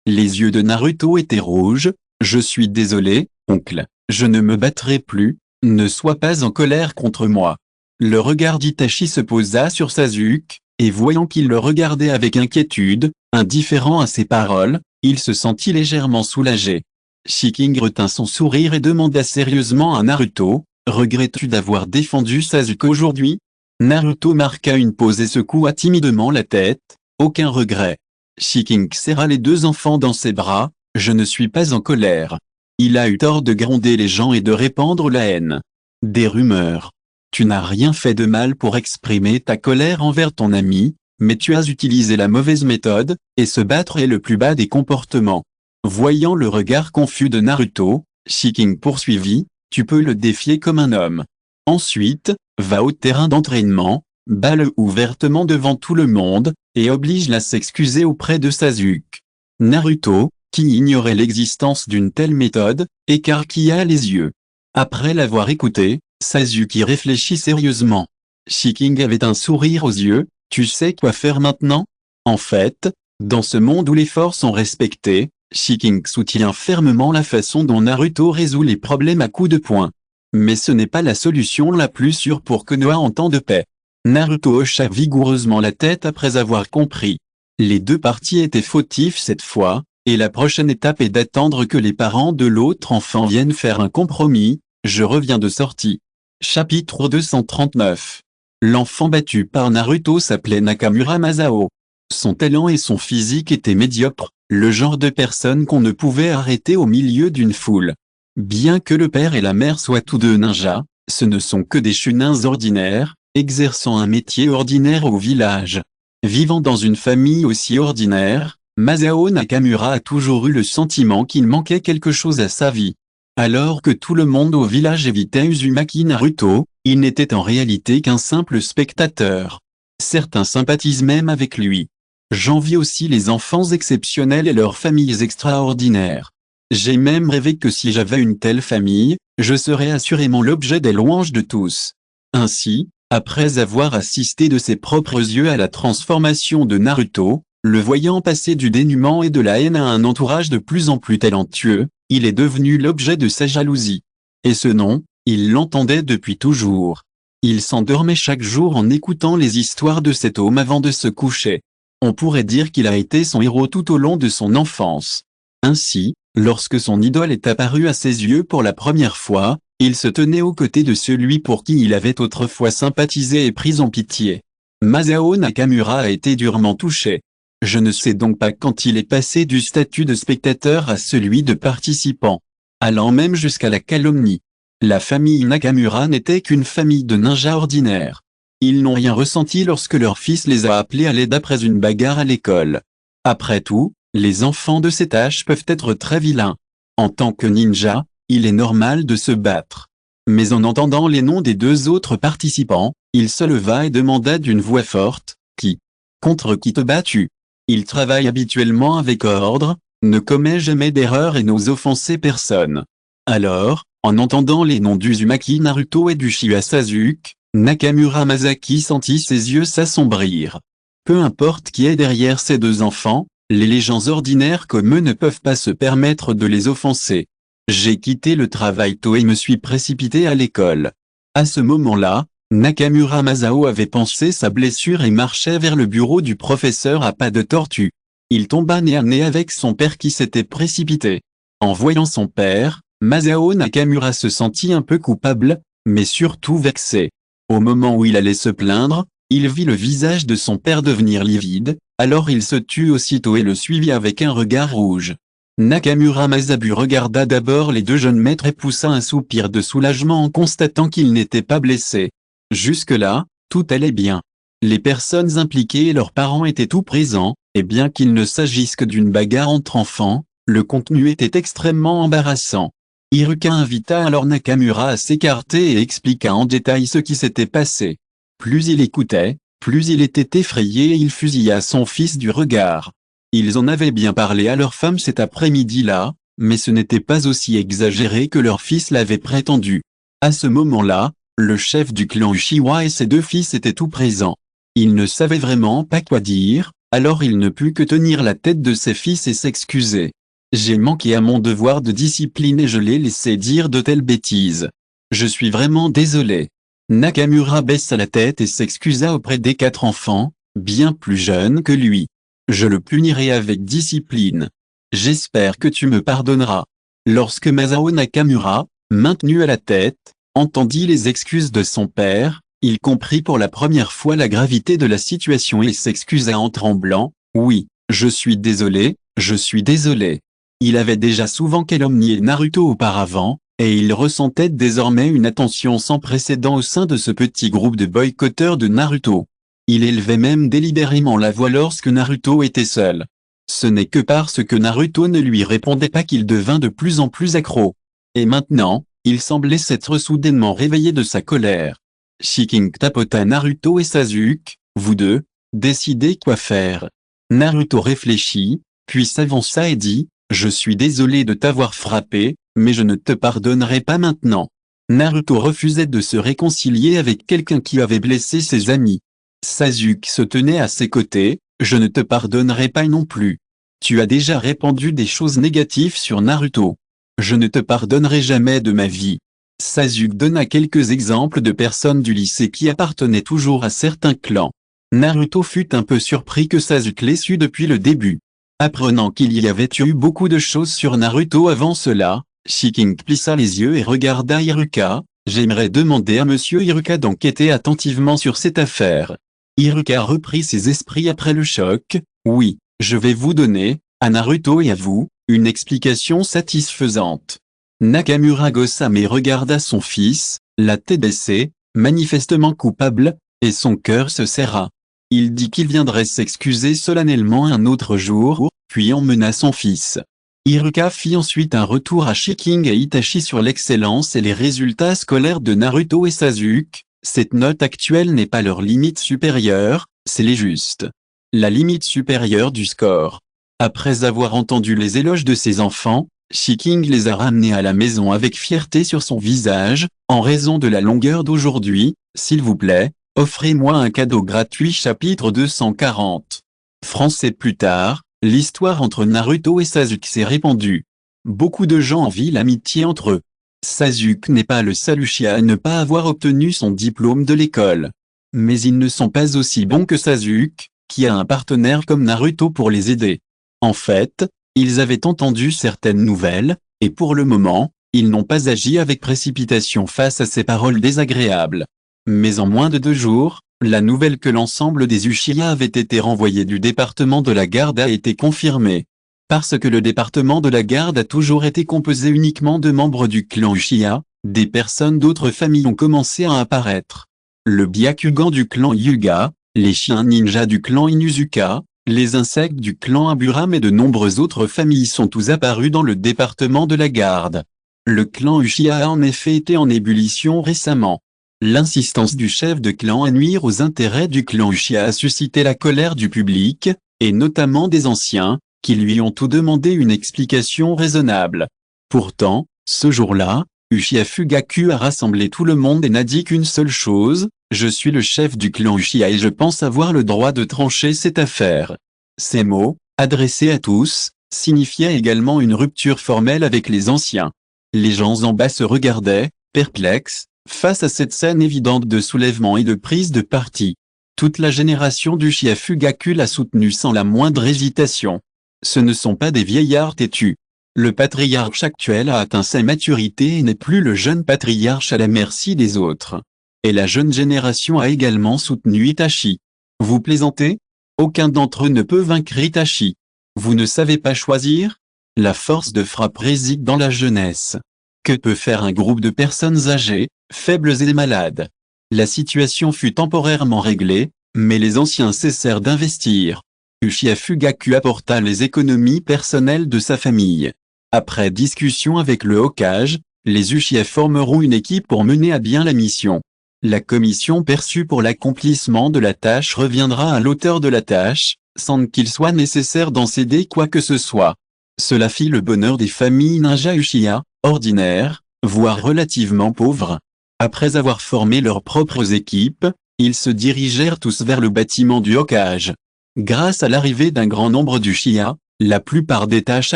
[SPEAKER 1] les yeux de Naruto étaient rouges, Je suis désolé, oncle, je ne me battrai plus, ne sois pas en colère contre moi. Le regard d'Itachi se posa sur Sasuke, et voyant qu'il le regardait avec inquiétude, indifférent à ses paroles, il se sentit légèrement soulagé. Shiking retint son sourire et demanda sérieusement à Naruto, « Regrettes-tu d'avoir défendu Sasuke aujourd'hui ?» Naruto marqua une pause et secoua timidement la tête, « Aucun regret. » Shiking serra les deux enfants dans ses bras, « Je ne suis pas en colère. Il a eu tort de gronder les gens et de répandre la haine. Des rumeurs. Tu n'as rien fait de mal pour exprimer ta colère envers ton ami, mais tu as utilisé la mauvaise méthode, et se battre est le plus bas des comportements. » Voyant le regard confus de Naruto, Shiking poursuivit, « Tu peux le défier comme un homme. Ensuite, va au terrain d'entraînement, bats-le ouvertement devant tout le monde, et oblige-le à s'excuser auprès de Sasuke. » Naruto, qui ignorait l'existence d'une telle méthode, écarquilla les yeux. Après l'avoir écouté, Sasuke réfléchit sérieusement. Shiking avait un sourire aux yeux, « Tu sais quoi faire maintenant ?» En fait, dans ce monde où les forts sont respectés, Shiking soutient fermement la façon dont Naruto résout les problèmes à coups de poing. Mais ce n'est pas la solution la plus sûre pour Konoha en temps de paix. Naruto hocha vigoureusement la tête après avoir compris. Les deux parties étaient fautifs cette fois, et la prochaine étape est d'attendre que les parents de l'autre enfant viennent faire un compromis. Je reviens de sortie. Chapitre 239. L'enfant battu par Naruto s'appelait Nakamura Masao. Son talent et son physique étaient médiocres, le genre de personne qu'on ne pouvait arrêter au milieu d'une foule. Bien que le père et la mère soient tous deux ninjas, ce ne sont que des chunins ordinaires, exerçant un métier ordinaire au village. Vivant dans une famille aussi ordinaire, Masao Nakamura a toujours eu le sentiment qu'il manquait quelque chose à sa vie. Alors que tout le monde au village évitait Uzumaki Naruto, il n'était en réalité qu'un simple spectateur. Certains sympathisent même avec lui. J'envie aussi les enfants exceptionnels et leurs familles extraordinaires. J'ai même rêvé que si j'avais une telle famille, je serais assurément l'objet des louanges de tous. Ainsi, après avoir assisté de ses propres yeux à la transformation de Naruto, le voyant passer du dénuement et de la haine à un entourage de plus en plus talentueux, il est devenu l'objet de sa jalousie. Et ce nom, il l'entendait depuis toujours. Il s'endormait chaque jour en écoutant les histoires de cet homme avant de se coucher. On pourrait dire qu'il a été son héros tout au long de son enfance. Ainsi, lorsque son idole est apparue à ses yeux pour la première fois, il se tenait aux côtés de celui pour qui il avait autrefois sympathisé et pris en pitié. Masao Nakamura a été durement touché. Je ne sais donc pas quand il est passé du statut de spectateur à celui de participant, allant même jusqu'à la calomnie. La famille Nakamura n'était qu'une famille de ninjas ordinaires. Ils n'ont rien ressenti lorsque leur fils les a appelés à l'aide après une bagarre à l'école. Après tout, les enfants de cet âge peuvent être très vilains. En tant que ninja, il est normal de se battre. Mais en entendant les noms des deux autres participants, il se leva et demanda d'une voix forte, « Qui ? Contre qui te bats-tu ? Il travaille habituellement avec ordre, ne commet jamais d'erreur et n'ose offenser personne. » Alors, en entendant les noms d'Uzumaki Naruto et d'Uchiha Sasuke, Nakamura Masaki sentit ses yeux s'assombrir. Peu importe qui est derrière ces deux enfants, les gens ordinaires comme eux ne peuvent pas se permettre de les offenser. J'ai quitté le travail tôt et me suis précipité à l'école. À ce moment-là, Nakamura Masao avait pansé sa blessure et marchait vers le bureau du professeur à pas de tortue. Il tomba nez à nez avec son père qui s'était précipité. En voyant son père, Masao Nakamura se sentit un peu coupable, mais surtout vexé. Au moment où il allait se plaindre, il vit le visage de son père devenir livide, alors il se tut aussitôt et le suivit avec un regard rouge. Nakamura Masabu regarda d'abord les deux jeunes maîtres et poussa un soupir de soulagement en constatant qu'ils n'étaient pas blessés. Jusque-là, tout allait bien. Les personnes impliquées et leurs parents étaient tout présents, et bien qu'il ne s'agisse que d'une bagarre entre enfants, le contenu était extrêmement embarrassant. Iruka invita alors Nakamura à s'écarter et expliqua en détail ce qui s'était passé. Plus il écoutait, plus il était effrayé et il fusilla son fils du regard. Ils en avaient bien parlé à leur femme cet après-midi-là, mais ce n'était pas aussi exagéré que leur fils l'avait prétendu. À ce moment-là, le chef du clan Uchiwa et ses deux fils étaient tout présents. Il ne savait vraiment pas quoi dire, alors il ne put que tenir la tête de ses fils et s'excuser. J'ai manqué à mon devoir de discipline et je l'ai laissé dire de telles bêtises. Je suis vraiment désolé. Nakamura baissa la tête et s'excusa auprès des 4 enfants, bien plus jeunes que lui. Je le punirai avec discipline. J'espère que tu me pardonneras. Lorsque Masao Nakamura, maintenu à la tête, entendit les excuses de son père, il comprit pour la première fois la gravité de la situation et s'excusa en tremblant. Oui, je suis désolé, je suis désolé. Il avait déjà souvent calomnié Naruto auparavant, et il ressentait désormais une attention sans précédent au sein de ce petit groupe de boycotteurs de Naruto. Il élevait même délibérément la voix lorsque Naruto était seul. Ce n'est que parce que Naruto ne lui répondait pas qu'il devint de plus en plus accro. Et maintenant, il semblait s'être soudainement réveillé de sa colère. Shiking tapota Naruto et Sasuke, vous deux, décidez quoi faire. Naruto réfléchit, puis s'avança et dit, je suis désolé de t'avoir frappé, mais je ne te pardonnerai pas maintenant. Naruto refusait de se réconcilier avec quelqu'un qui avait blessé ses amis. Sasuke se tenait à ses côtés, je ne te pardonnerai pas non plus. Tu as déjà répandu des choses négatives sur Naruto. Je ne te pardonnerai jamais de ma vie. Sasuke donna quelques exemples de personnes du lycée qui appartenaient toujours à certains clans. Naruto fut un peu surpris que Sasuke l'ait su depuis le début. Apprenant qu'il y avait eu beaucoup de choses sur Naruto avant cela, Shiking plissa les yeux et regarda Iruka. J'aimerais demander à Monsieur Iruka d'enquêter attentivement sur cette affaire. Iruka reprit ses esprits après le choc. Oui, je vais vous donner, à Naruto et à vous, une explication satisfaisante. Nakamura Gosame regarda son fils, la tête baissée, manifestement coupable, et son cœur se serra. Il dit qu'il viendrait s'excuser solennellement un autre jour, puis emmena son fils. Iruka fit ensuite un retour à Shiking et Itachi sur l'excellence et les résultats scolaires de Naruto et Sasuke. Cette note actuelle n'est pas leur limite supérieure, c'est les justes. La limite supérieure du score. Après avoir entendu les éloges de ses enfants, Shiking les a ramenés à la maison avec fierté sur son visage. En raison de la longueur d'aujourd'hui, s'il vous plaît, offrez-moi un cadeau gratuit. Chapitre 240. Français. Plus tard, l'histoire entre Naruto et Sasuke s'est répandue. Beaucoup de gens envient l'amitié entre eux. Sasuke n'est pas le seul Uchiha à ne pas avoir obtenu son diplôme de l'école. Mais ils ne sont pas aussi bons que Sasuke, qui a un partenaire comme Naruto pour les aider. En fait, ils avaient entendu certaines nouvelles, et pour le moment, ils n'ont pas agi avec précipitation face à ces paroles désagréables. Mais en moins de 2 jours, la nouvelle que l'ensemble des Uchiha avaient été renvoyés du département de la garde a été confirmée. Parce que le département de la garde a toujours été composé uniquement de membres du clan Uchiha, des personnes d'autres familles ont commencé à apparaître. Le Byakugan du clan Hyuga, les chiens ninja du clan Inuzuka, les insectes du clan Aburam et de nombreuses autres familles sont tous apparus dans le département de la garde. Le clan Uchiha a en effet été en ébullition récemment. L'insistance du chef de clan à nuire aux intérêts du clan Uchiha a suscité la colère du public, et notamment des anciens, qui lui ont tout demandé une explication raisonnable. Pourtant, ce jour-là, Uchiha Fugaku a rassemblé tout le monde et n'a dit qu'une seule chose, je suis le chef du clan Uchiha et je pense avoir le droit de trancher cette affaire. Ces mots, adressés à tous, signifiaient également une rupture formelle avec les anciens. Les gens en bas se regardaient, perplexes, face à cette scène évidente de soulèvement et de prise de parti. Toute la génération d'Uchiha Fugaku l'a soutenu sans la moindre hésitation. Ce ne sont pas des vieillards têtus. Le patriarche actuel a atteint sa maturité et n'est plus le jeune patriarche à la merci des autres. Et la jeune génération a également soutenu Itachi. Vous plaisantez? Aucun d'entre eux ne peut vaincre Itachi. Vous ne savez pas choisir? La force de frappe réside dans la jeunesse. Que peut faire un groupe de personnes âgées, faibles et malades? La situation fut temporairement réglée, mais les anciens cessèrent d'investir. Uchiha Fugaku apporta les économies personnelles de sa famille. Après discussion avec le Hokage, les Uchiha formeront une équipe pour mener à bien la mission. La commission perçue pour l'accomplissement de la tâche reviendra à l'auteur de la tâche, sans qu'il soit nécessaire d'en céder quoi que ce soit. Cela fit le bonheur des familles ninja Uchiha, ordinaires, voire relativement pauvres. Après avoir formé leurs propres équipes, ils se dirigèrent tous vers le bâtiment du Hokage. Grâce à l'arrivée d'un grand nombre d'Uchiha, La plupart des tâches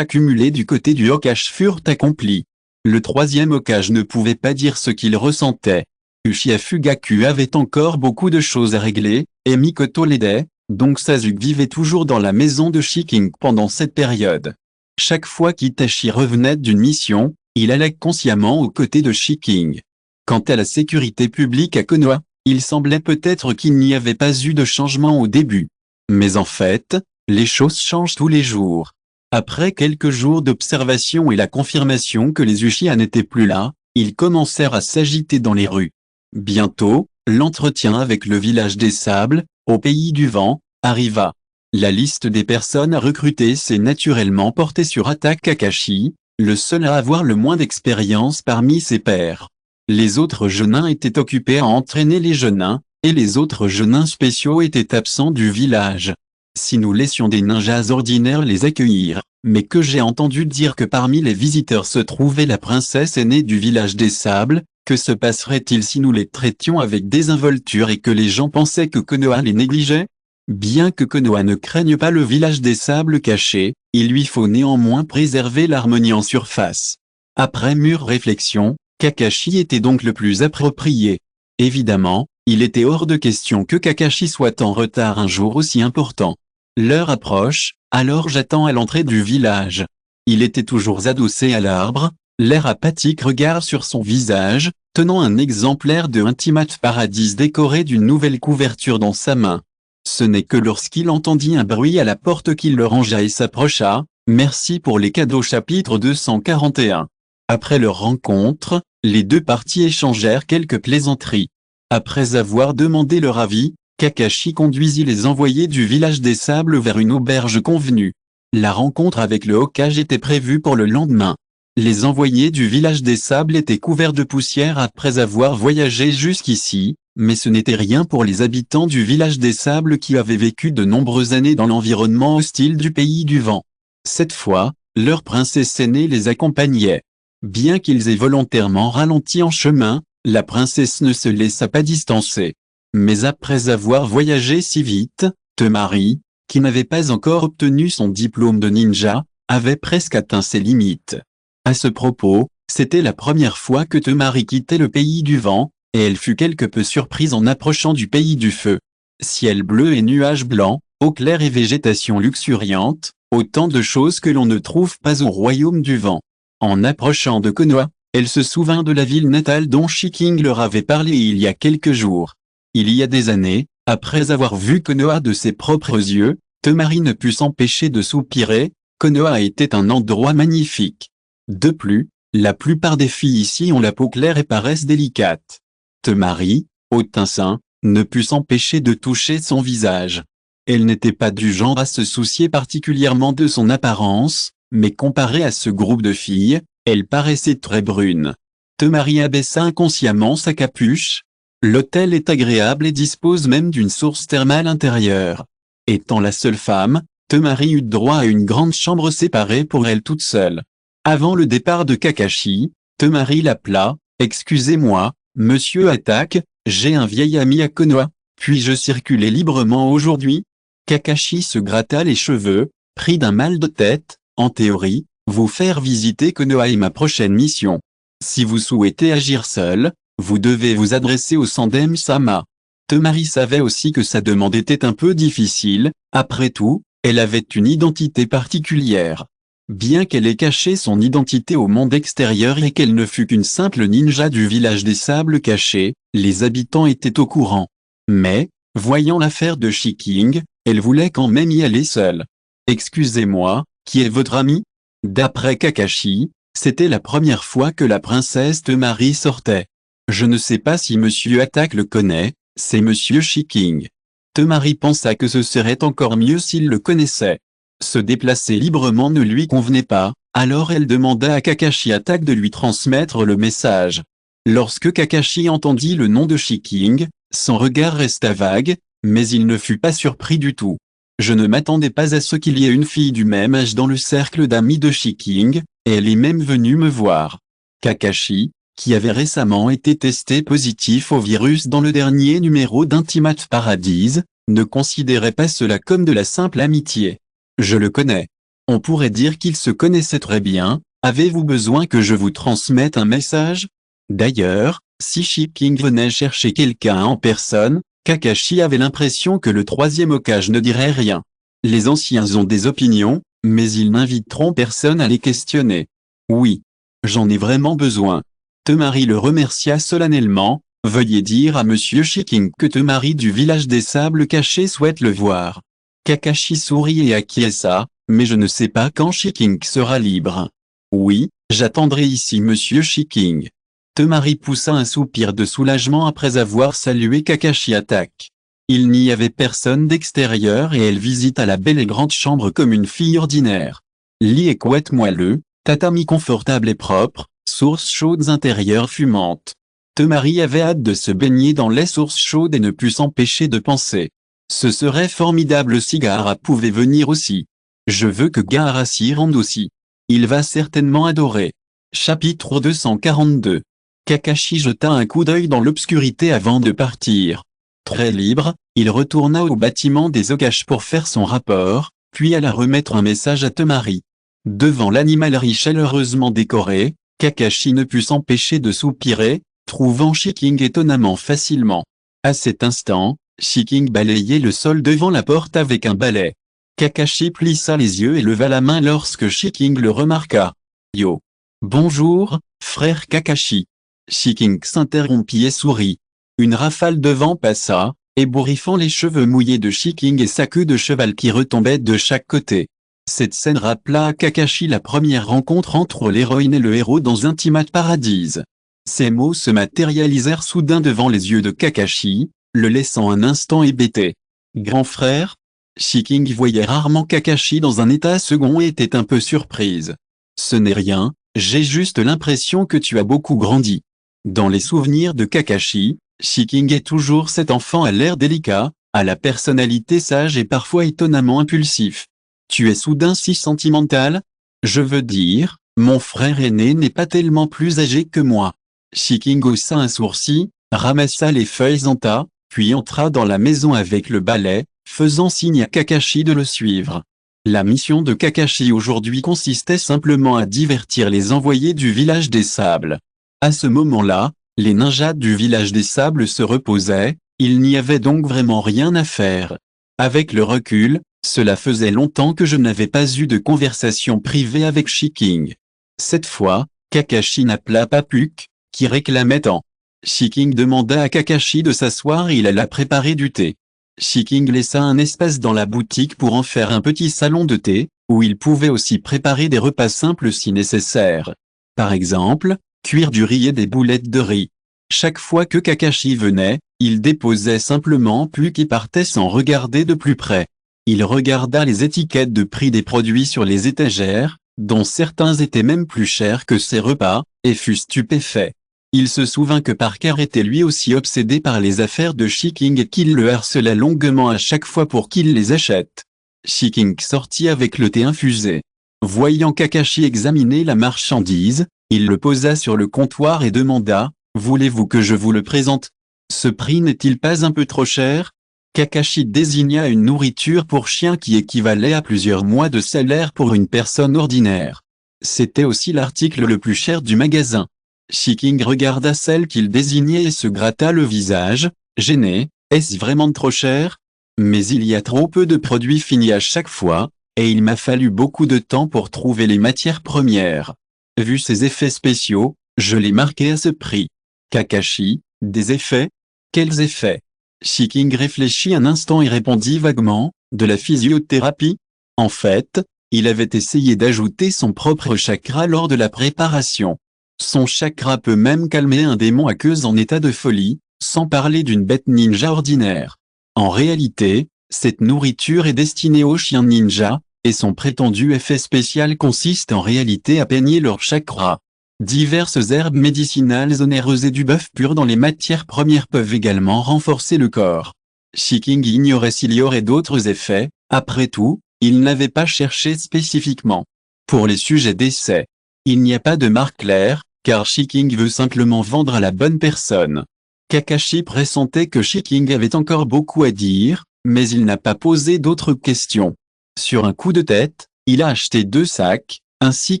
[SPEAKER 1] accumulées du côté du Hokage furent accomplies. Le troisième Hokage ne pouvait pas dire ce qu'il ressentait. Uchiha Fugaku avait encore beaucoup de choses à régler, et Mikoto l'aidait, donc Sasuke vivait toujours dans la maison de Shiking pendant cette période. Chaque fois qu'Itachi revenait d'une mission, il allait consciemment aux côtés de Shiking. Quant à la sécurité publique à Konoha, il semblait peut-être qu'il n'y avait pas eu de changement au début. Mais en fait, les choses changent tous les jours. Après quelques jours d'observation et la confirmation que les Uchiha n'étaient plus là, ils commencèrent à s'agiter dans les rues. Bientôt, l'entretien avec le village des sables, au pays du vent, arriva. La liste des personnes à recruter s'est naturellement portée sur Attaque Kakashi, le seul à avoir le moins d'expérience parmi ses pairs. Les autres genin étaient occupés à entraîner les genins, et les autres genins spéciaux étaient absents du village. Si nous laissions des ninjas ordinaires les accueillir, mais que j'ai entendu dire que parmi les visiteurs se trouvait la princesse aînée du village des sables, que se passerait-il si nous les traitions avec désinvolture et que les gens pensaient que Konoha les négligeait? Bien que Konoha ne craigne pas le village des sables cachés, il lui faut néanmoins préserver l'harmonie en surface. Après mûre réflexion, Kakashi était donc le plus approprié. Évidemment, il était hors de question que Kakashi soit en retard un jour aussi important. L'heure approche, alors j'attends à l'entrée du village. Il était toujours adossé à l'arbre, l'air apathique regard sur son visage, tenant un exemplaire de Ultimate Paradise décoré d'une nouvelle couverture dans sa main. Ce n'est que lorsqu'il entendit un bruit à la porte qu'il le rangea et s'approcha. Merci pour les cadeaux chapitre 241. Après leur rencontre, les deux parties échangèrent quelques plaisanteries. Après avoir demandé leur avis, Kakashi conduisit les envoyés du village des sables vers une auberge convenue. La rencontre avec le Hokage était prévue pour le lendemain. Les envoyés du village des sables étaient couverts de poussière après avoir voyagé jusqu'ici, mais ce n'était rien pour les habitants du village des sables qui avaient vécu de nombreuses années dans l'environnement hostile du pays du vent. Cette fois, leur princesse aînée les accompagnait. Bien qu'ils aient volontairement ralenti en chemin, la princesse ne se laissa pas distancer. Mais après avoir voyagé si vite, Temari, qui n'avait pas encore obtenu son diplôme de ninja, avait presque atteint ses limites. À ce propos, c'était la première fois que Temari quittait le pays du vent, et elle fut quelque peu surprise en approchant du pays du feu. Ciel bleu et nuages blancs, eau claire et végétation luxuriante, autant de choses que l'on ne trouve pas au royaume du vent. En approchant de Konoha, elle se souvint de la ville natale dont Shiking leur avait parlé il y a quelques jours. Il y a des années, après avoir vu Konoha de ses propres yeux, Temari ne put s'empêcher de soupirer. Konoha était un endroit magnifique. De plus, la plupart des filles ici ont la peau claire et paraissent délicates. Temari, au teint sain, ne put s'empêcher de toucher son visage. Elle n'était pas du genre à se soucier particulièrement de son apparence, mais comparée à ce groupe de filles, elle paraissait très brune. Temari abaissa inconsciemment sa capuche. L'hôtel est agréable et dispose même d'une source thermale intérieure. Étant la seule femme, Temari eut droit à une grande chambre séparée pour elle toute seule. Avant le départ de Kakashi, Temari l'appela. « Excusez-moi, monsieur Attaque, j'ai un vieil ami à Konoha. Puis-je circuler librement aujourd'hui ?» Kakashi se gratta les cheveux, pris d'un mal de tête. « En théorie, vous faire visiter Konoha est ma prochaine mission. Si vous souhaitez agir seul, vous devez vous adresser au Sandem-sama. » Temari savait aussi que sa demande était un peu difficile. Après tout, elle avait une identité particulière. Bien qu'elle ait caché son identité au monde extérieur et qu'elle ne fût qu'une simple ninja du village des sables cachés, les habitants étaient au courant. Mais, voyant l'affaire de Shiking, elle voulait quand même y aller seule. « Excusez-moi, qui est votre ami ?» D'après Kakashi, c'était la première fois que la princesse Temari sortait. « Je ne sais pas si monsieur Attaque le connaît, c'est monsieur Shiking. » Temari pensa que ce serait encore mieux s'il le connaissait. Se déplacer librement ne lui convenait pas, alors elle demanda à Kakashi Attaque de lui transmettre le message. Lorsque Kakashi entendit le nom de Shiking, son regard resta vague, mais il ne fut pas surpris du tout. Je ne m'attendais pas à ce qu'il y ait une fille du même âge dans le cercle d'amis de Shiking, et elle est même venue me voir. Kakashi, qui avait récemment été testé positif au virus dans le dernier numéro d'Ultimate Paradise, ne considérait pas cela comme de la simple amitié. Je le connais. On pourrait dire qu'ils se connaissaient très bien. Avez-vous besoin que je vous transmette un message? D'ailleurs, si Shiking venait chercher quelqu'un en personne, Kakashi avait l'impression que le troisième Hokage ne dirait rien. Les anciens ont des opinions, mais ils n'inviteront personne à les questionner. Oui. J'en ai vraiment besoin. Temari le remercia solennellement. Veuillez dire à Monsieur Shiking que Temari du village des sables cachés souhaite le voir. Kakashi sourit et acquiesça, mais je ne sais pas quand Shiking sera libre. Oui, j'attendrai ici Monsieur Shiking. Temari poussa un soupir de soulagement après avoir salué Kakashi Attaque. Il n'y avait personne d'extérieur et elle visita la belle et grande chambre comme une fille ordinaire. Lit et couette moelleux, tatami confortable et propre, sources chaudes intérieures fumantes. Temari avait hâte de se baigner dans les sources chaudes et ne put s'empêcher de penser. Ce serait formidable si Gaara pouvait venir aussi. Je veux que Gaara s'y rende aussi. Il va certainement adorer. Chapitre 242. Kakashi jeta un coup d'œil dans l'obscurité avant de partir. Très libre, il retourna au bâtiment des Hokage pour faire son rapport, puis alla remettre un message à Temari. Devant l'animalerie chaleureusement décorée, Kakashi ne put s'empêcher de soupirer, trouvant Shiking étonnamment facilement. À cet instant, Shiking balayait le sol devant la porte avec un balai. Kakashi plissa les yeux et leva la main lorsque Shiking le remarqua. « Yo. Bonjour, frère Kakashi. » Shiking s'interrompit et sourit. Une rafale de vent passa, ébouriffant les cheveux mouillés de Shiking et sa queue de cheval qui retombait de chaque côté. Cette scène rappela à Kakashi la première rencontre entre l'héroïne et le héros dans Ultimate Paradise. Ces mots se matérialisèrent soudain devant les yeux de Kakashi, le laissant un instant hébété. « Grand frère ?» Shiking voyait rarement Kakashi dans un état second et était un peu surprise. « Ce n'est rien, j'ai juste l'impression que tu as beaucoup grandi. » Dans les souvenirs de Kakashi, Shiking est toujours cet enfant à l'air délicat, à la personnalité sage et parfois étonnamment impulsif. « Tu es soudain si sentimental? Je veux dire, mon frère aîné n'est pas tellement plus âgé que moi. » Shiking haussa un sourcil, ramassa les feuilles en tas, puis entra dans la maison avec le balai, faisant signe à Kakashi de le suivre. La mission de Kakashi aujourd'hui consistait simplement à divertir les envoyés du village des sables. À ce moment-là, les ninjas du village des sables se reposaient, il n'y avait donc vraiment rien à faire. Avec le recul, cela faisait longtemps que je n'avais pas eu de conversation privée avec Shiking. Cette fois, Kakashi n'appela pas Puck, qui réclamait tant. Shiking demanda à Kakashi de s'asseoir et il alla préparer du thé. Shiking laissa un espace dans la boutique pour en faire un petit salon de thé, où il pouvait aussi préparer des repas simples si nécessaire. Par exemple, cuire du riz et des boulettes de riz. Chaque fois que Kakashi venait, il déposait simplement Puck et partait sans regarder de plus près. Il regarda les étiquettes de prix des produits sur les étagères, dont certains étaient même plus chers que ses repas, et fut stupéfait. Il se souvint que Parker était lui aussi obsédé par les affaires de Shiking et qu'il le harcelait longuement à chaque fois pour qu'il les achète. Shiking sortit avec le thé infusé. Voyant Kakashi examiner la marchandise, il le posa sur le comptoir et demanda « Voulez-vous que je vous le présente? Ce prix n'est-il pas un peu trop cher ?» Kakashi désigna une nourriture pour chien qui équivalait à plusieurs mois de salaire pour une personne ordinaire. C'était aussi l'article le plus cher du magasin. Shiking regarda celle qu'il désignait et se gratta le visage, gêné. Est-ce vraiment trop cher? Mais il y a trop peu de produits finis à chaque fois, et il m'a fallu beaucoup de temps pour trouver les matières premières. Vu ces effets spéciaux, je l'ai marqué à ce prix. Kakashi, des effets? Quels effets? Shiking réfléchit un instant et répondit vaguement, de la physiothérapie? En fait, il avait essayé d'ajouter son propre chakra lors de la préparation. Son chakra peut même calmer un démon aqueuse en état de folie, sans parler d'une bête ninja ordinaire. En réalité, cette nourriture est destinée aux chiens ninja, et son prétendu effet spécial consiste en réalité à peigner leur chakra. Diverses herbes médicinales onéreuses et du bœuf pur dans les matières premières peuvent également renforcer le corps. Shiking ignorait s'il y aurait d'autres effets, après tout, il n'avait pas cherché spécifiquement. Pour les sujets d'essai, il n'y a pas de marque claire, car Shiking veut simplement vendre à la bonne personne. Kakashi pressentait que Shiking avait encore beaucoup à dire, mais il n'a pas posé d'autres questions. Sur un coup de tête, Il a acheté 2 sacs, ainsi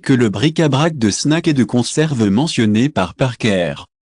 [SPEAKER 1] que le bric-à-brac de snacks et de conserves mentionné par Parker.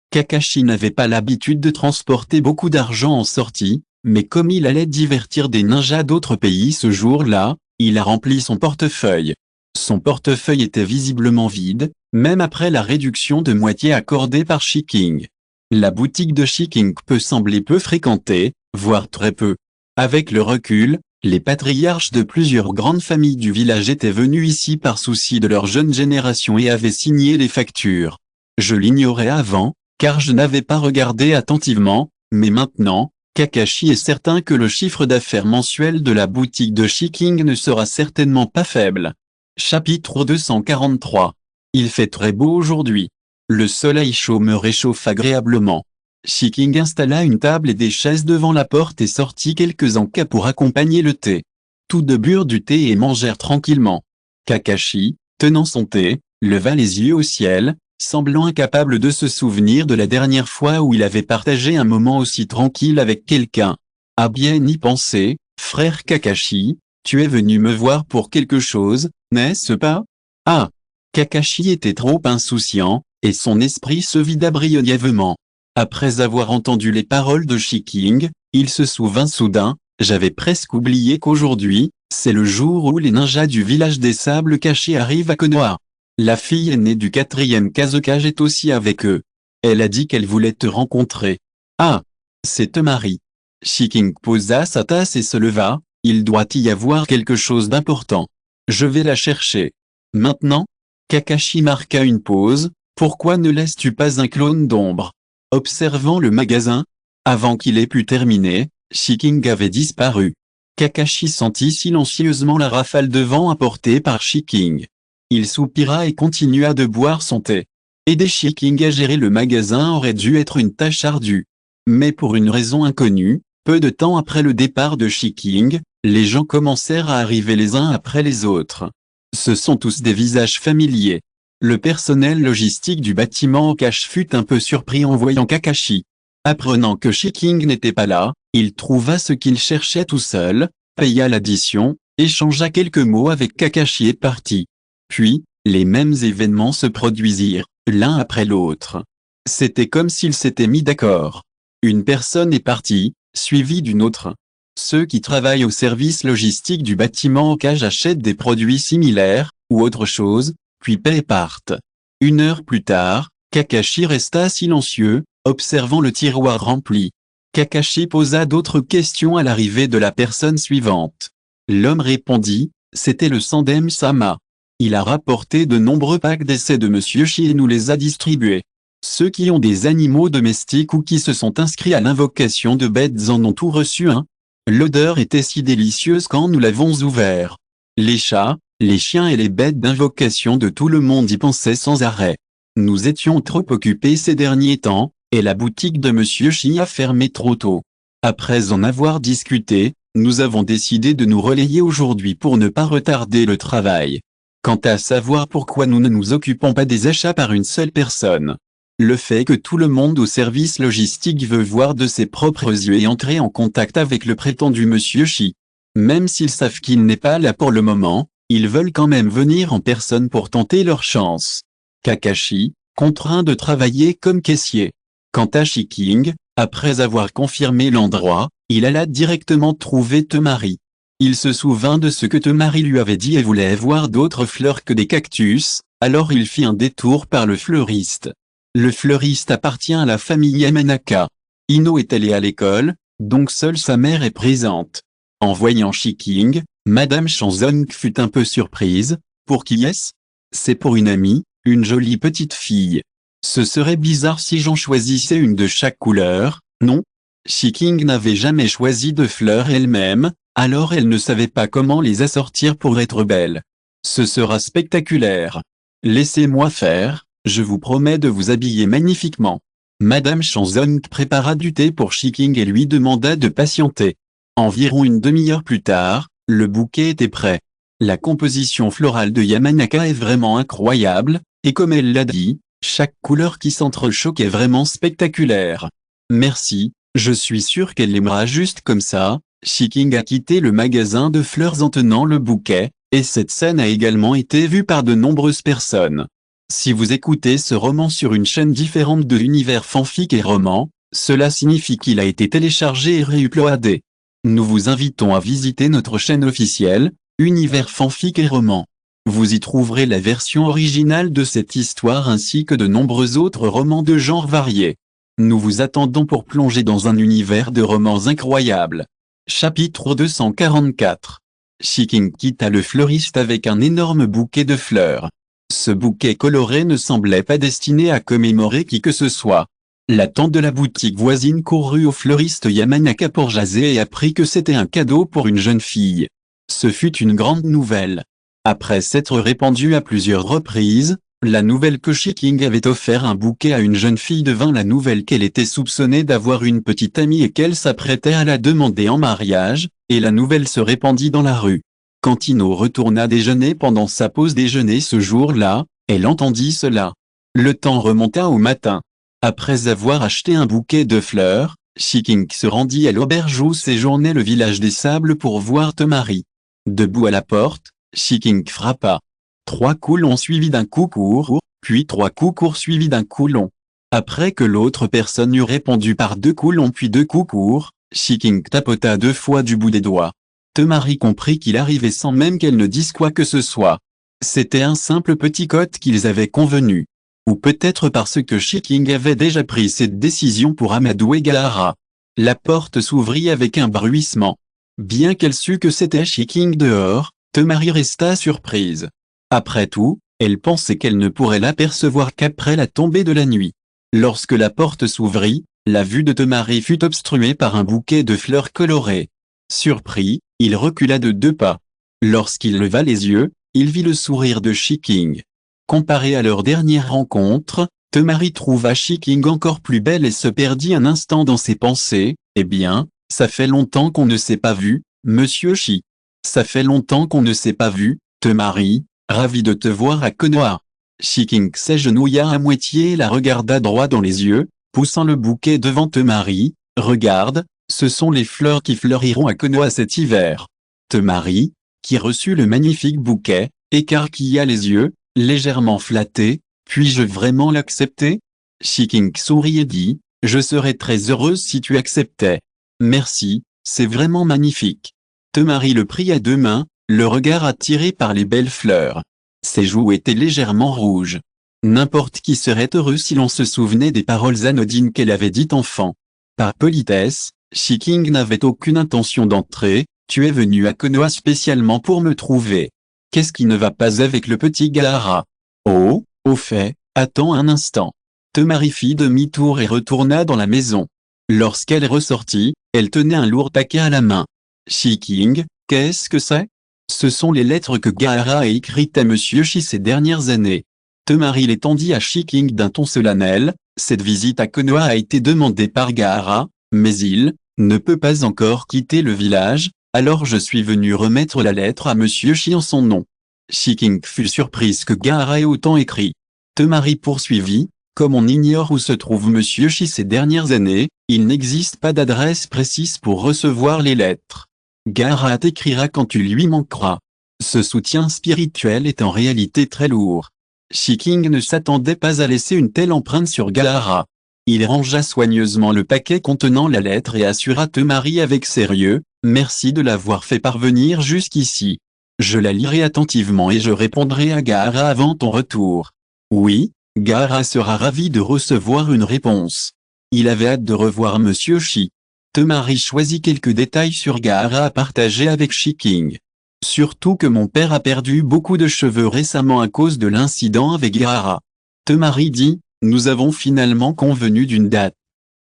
[SPEAKER 1] Kakashi n'avait pas l'habitude de transporter beaucoup d'argent en sortie, mais comme il allait divertir des ninjas d'autres pays ce jour-là, il a rempli son portefeuille. Son portefeuille était visiblement vide, même après la réduction de moitié accordée par Shiking. La boutique de Shiking peut sembler peu fréquentée, voire très peu. Avec le recul, les patriarches de plusieurs grandes familles du village étaient venus ici par souci de leur jeune génération et avaient signé les factures. Je l'ignorais avant, car je n'avais pas regardé attentivement, mais maintenant, Kakashi est certain que le chiffre d'affaires mensuel de la boutique de Shiking ne sera certainement pas faible. Chapitre 243. Il fait très beau aujourd'hui. Le soleil chaud me réchauffe agréablement. Shiking installa une table et des chaises devant la porte et sortit quelques encas pour accompagner le thé. Tous deux burent du thé et mangèrent tranquillement. Kakashi, tenant son thé, leva les yeux au ciel, semblant incapable de se souvenir de la dernière fois où il avait partagé un moment aussi tranquille avec quelqu'un. À bien y penser, frère Kakashi, tu es venu me voir pour quelque chose, n'est-ce pas? Ah! Kakashi était trop insouciant, et son esprit se vida brièvement. Après avoir entendu les paroles de Shiking, il se souvint soudain, j'avais presque oublié qu'aujourd'hui, c'est le jour où les ninjas du village des sables cachés arrivent à Konoha. La fille aînée du 4e Kazekage est aussi avec eux. Elle a dit qu'elle voulait te rencontrer. Ah! C'est Temari. Shiking posa sa tasse et se leva, il doit y avoir quelque chose d'important. Je vais la chercher. Maintenant? Kakashi marqua une pause, pourquoi ne laisses-tu pas un clone d'ombre? Observant le magasin, avant qu'il ait pu terminer, Shiking avait disparu. Kakashi sentit silencieusement la rafale de vent apportée par Shiking. Il soupira et continua de boire son thé. Aider Shiking à gérer le magasin aurait dû être une tâche ardue. Mais pour une raison inconnue, peu de temps après le départ de Shiking, les gens commencèrent à arriver les uns après les autres. Ce sont tous des visages familiers. Le personnel logistique du bâtiment Okash fut un peu surpris en voyant Kakashi. Apprenant que Shiking n'était pas là, il trouva ce qu'il cherchait tout seul, paya l'addition, échangea quelques mots avec Kakashi et partit. Puis, les mêmes événements se produisirent, l'un après l'autre. C'était comme s'ils s'étaient mis d'accord. Une personne est partie, suivie d'une autre. Ceux qui travaillent au service logistique du bâtiment Okage achètent des produits similaires, ou autre chose, puis paient et partent. 1 heure plus tard, Kakashi resta silencieux, observant le tiroir rempli. Kakashi posa d'autres questions à l'arrivée de la personne suivante. L'homme répondit, c'était le Sandem-sama. Il a rapporté de nombreux packs d'essais de Monsieur Shi et nous les a distribués. Ceux qui ont des animaux domestiques ou qui se sont inscrits à l'invocation de bêtes en ont tout reçu un. L'odeur était si délicieuse quand nous l'avons ouvert. Les chats, les chiens et les bêtes d'invocation de tout le monde y pensaient sans arrêt. Nous étions trop occupés ces derniers temps, et la boutique de Monsieur Shi a fermé trop tôt. Après en avoir discuté, nous avons décidé de nous relayer aujourd'hui pour ne pas retarder le travail. Quant à savoir pourquoi nous ne nous occupons pas des achats par une seule personne. Le fait que tout le monde au service logistique veut voir de ses propres yeux et entrer en contact avec le prétendu Monsieur Shi. Même s'ils savent qu'il n'est pas là pour le moment, ils veulent quand même venir en personne pour tenter leur chance. Kakashi, contraint de travailler comme caissier. Quant à Shiking, après avoir confirmé l'endroit, il alla directement trouver Temari. Il se souvint de ce que Temari lui avait dit et voulait voir d'autres fleurs que des cactus, alors il fit un détour par le fleuriste. Le fleuriste appartient à la famille Yamanaka. Ino est allée à l'école, donc seule sa mère est présente. En voyant Shiking, Madame Shanzong fut un peu surprise. Pour qui est-ce? C'est pour une amie, une jolie petite fille. Ce serait bizarre si j'en choisissais une de chaque couleur, non? Shiking n'avait jamais choisi de fleurs elle-même, alors elle ne savait pas comment les assortir pour être belle. Ce sera spectaculaire. Laissez-moi faire. Je vous promets de vous habiller magnifiquement. Madame Shanzong prépara du thé pour Shiking et lui demanda de patienter. Environ une demi-heure plus tard, le bouquet était prêt. La composition florale de Yamanaka est vraiment incroyable, et comme elle l'a dit, chaque couleur qui s'entrechoque est vraiment spectaculaire. Merci, je suis sûr qu'elle l'aimera juste comme ça. Shiking a quitté le magasin de fleurs en tenant le bouquet, Et cette scène a également été vue par de nombreuses personnes. Si vous écoutez ce roman sur une chaîne différente de l'univers fanfic et roman, cela signifie qu'il a été téléchargé et réuploadé. Nous vous invitons à visiter notre chaîne officielle, Univers fanfic et roman. Vous y trouverez la version originale de cette histoire ainsi que de nombreux autres romans de genres variés. Nous vous attendons pour plonger dans un univers de romans incroyables. Chapitre 244. She-King quitta le fleuriste avec un énorme bouquet de fleurs. Ce bouquet coloré ne semblait pas destiné à commémorer qui que ce soit. La tante de la boutique voisine courut au fleuriste Yamanaka pour jaser et apprit que c'était un cadeau pour une jeune fille. Ce fut une grande nouvelle. Après s'être répandue à plusieurs reprises, la nouvelle que She-King avait offert un bouquet à une jeune fille devint la nouvelle qu'elle était soupçonnée d'avoir une petite amie et qu'elle s'apprêtait à la demander en mariage, et la nouvelle se répandit dans la rue. Quand Tino retourna déjeuner pendant sa pause déjeuner ce jour-là, elle entendit cela. Le temps remonta au matin. Après avoir acheté un bouquet de fleurs, She-King se rendit à l'auberge où séjournait le village des sables pour voir Temari. Debout à la porte, She-King frappa. 3 coups longs suivis d'un coup court, puis 3 coups courts suivis d'un coup long. Après que l'autre personne eut répondu par 2 coups longs puis 2 coups courts, She-King tapota 2 fois du bout des doigts. Temari comprit qu'il arrivait sans même qu'elle ne dise quoi que ce soit. C'était un simple petit code qu'ils avaient convenu. Ou peut-être parce que She-King avait déjà pris cette décision pour amadouer Gaara. La porte s'ouvrit avec un bruissement. Bien qu'elle sût que c'était She-King dehors, Temari resta surprise. Après tout, elle pensait qu'elle ne pourrait l'apercevoir qu'après la tombée de la nuit. Lorsque la porte s'ouvrit, la vue de Temari fut obstruée par un bouquet de fleurs colorées. Surpris, il recula de 2 pas. Lorsqu'il leva les yeux, il vit le sourire de She-King. Comparé à leur dernière rencontre, Temari trouva She-King encore plus belle et se perdit un instant dans ses pensées. Eh bien, ça fait longtemps qu'on ne s'est pas vu, monsieur Shi. Ça fait longtemps qu'on ne s'est pas vu, Temari, ravi de te voir à Konoha. She-King s'agenouilla à moitié et la regarda droit dans les yeux, poussant le bouquet devant Temari. Regarde, ce sont les fleurs qui fleuriront à Konoha cet hiver. Temari, qui reçut le magnifique bouquet, écarquilla les yeux, légèrement flatté. Puis-je vraiment l'accepter? She-King sourit et dit, je serais très heureuse si tu acceptais. Merci, c'est vraiment magnifique. Temari le prit à 2 mains, le regard attiré par les belles fleurs. Ses joues étaient légèrement rouges. N'importe qui serait heureux si l'on se souvenait des paroles anodines qu'elle avait dites enfant. Par politesse, She-King n'avait aucune intention d'entrer. Tu es venu à Konoha spécialement pour me trouver. Qu'est-ce qui ne va pas avec le petit Gaara? Oh, au fait, attends un instant. Temari fit demi-tour et retourna dans la maison. Lorsqu'elle ressortit, elle tenait un lourd paquet à la main. She-King, qu'est-ce que c'est? Ce sont les lettres que Gaara a écrites à Monsieur Shi ces dernières années. Temari les tendit à She-King d'un ton solennel. Cette visite à Konoha a été demandée par Gaara, mais il ne peut pas encore quitter le village, alors je suis venu remettre la lettre à Monsieur Shi en son nom. She-King fut surprise que Gaara ait autant écrit. Temari poursuivit, comme on ignore où se trouve Monsieur Shi ces dernières années, il n'existe pas d'adresse précise pour recevoir les lettres. Gaara t'écrira quand tu lui manqueras. Ce soutien spirituel est en réalité très lourd. She-King ne s'attendait pas à laisser une telle empreinte sur Gaara. Il rangea soigneusement le paquet contenant la lettre et assura Temari avec sérieux, merci de l'avoir fait parvenir jusqu'ici. Je la lirai attentivement et je répondrai à Gaara avant ton retour. Oui, Gaara sera ravi de recevoir une réponse. Il avait hâte de revoir Monsieur Shi. Temari choisit quelques détails sur Gaara à partager avec She-King. Surtout que mon père a perdu beaucoup de cheveux récemment à cause de l'incident avec Gaara. Temari dit, nous avons finalement convenu d'une date.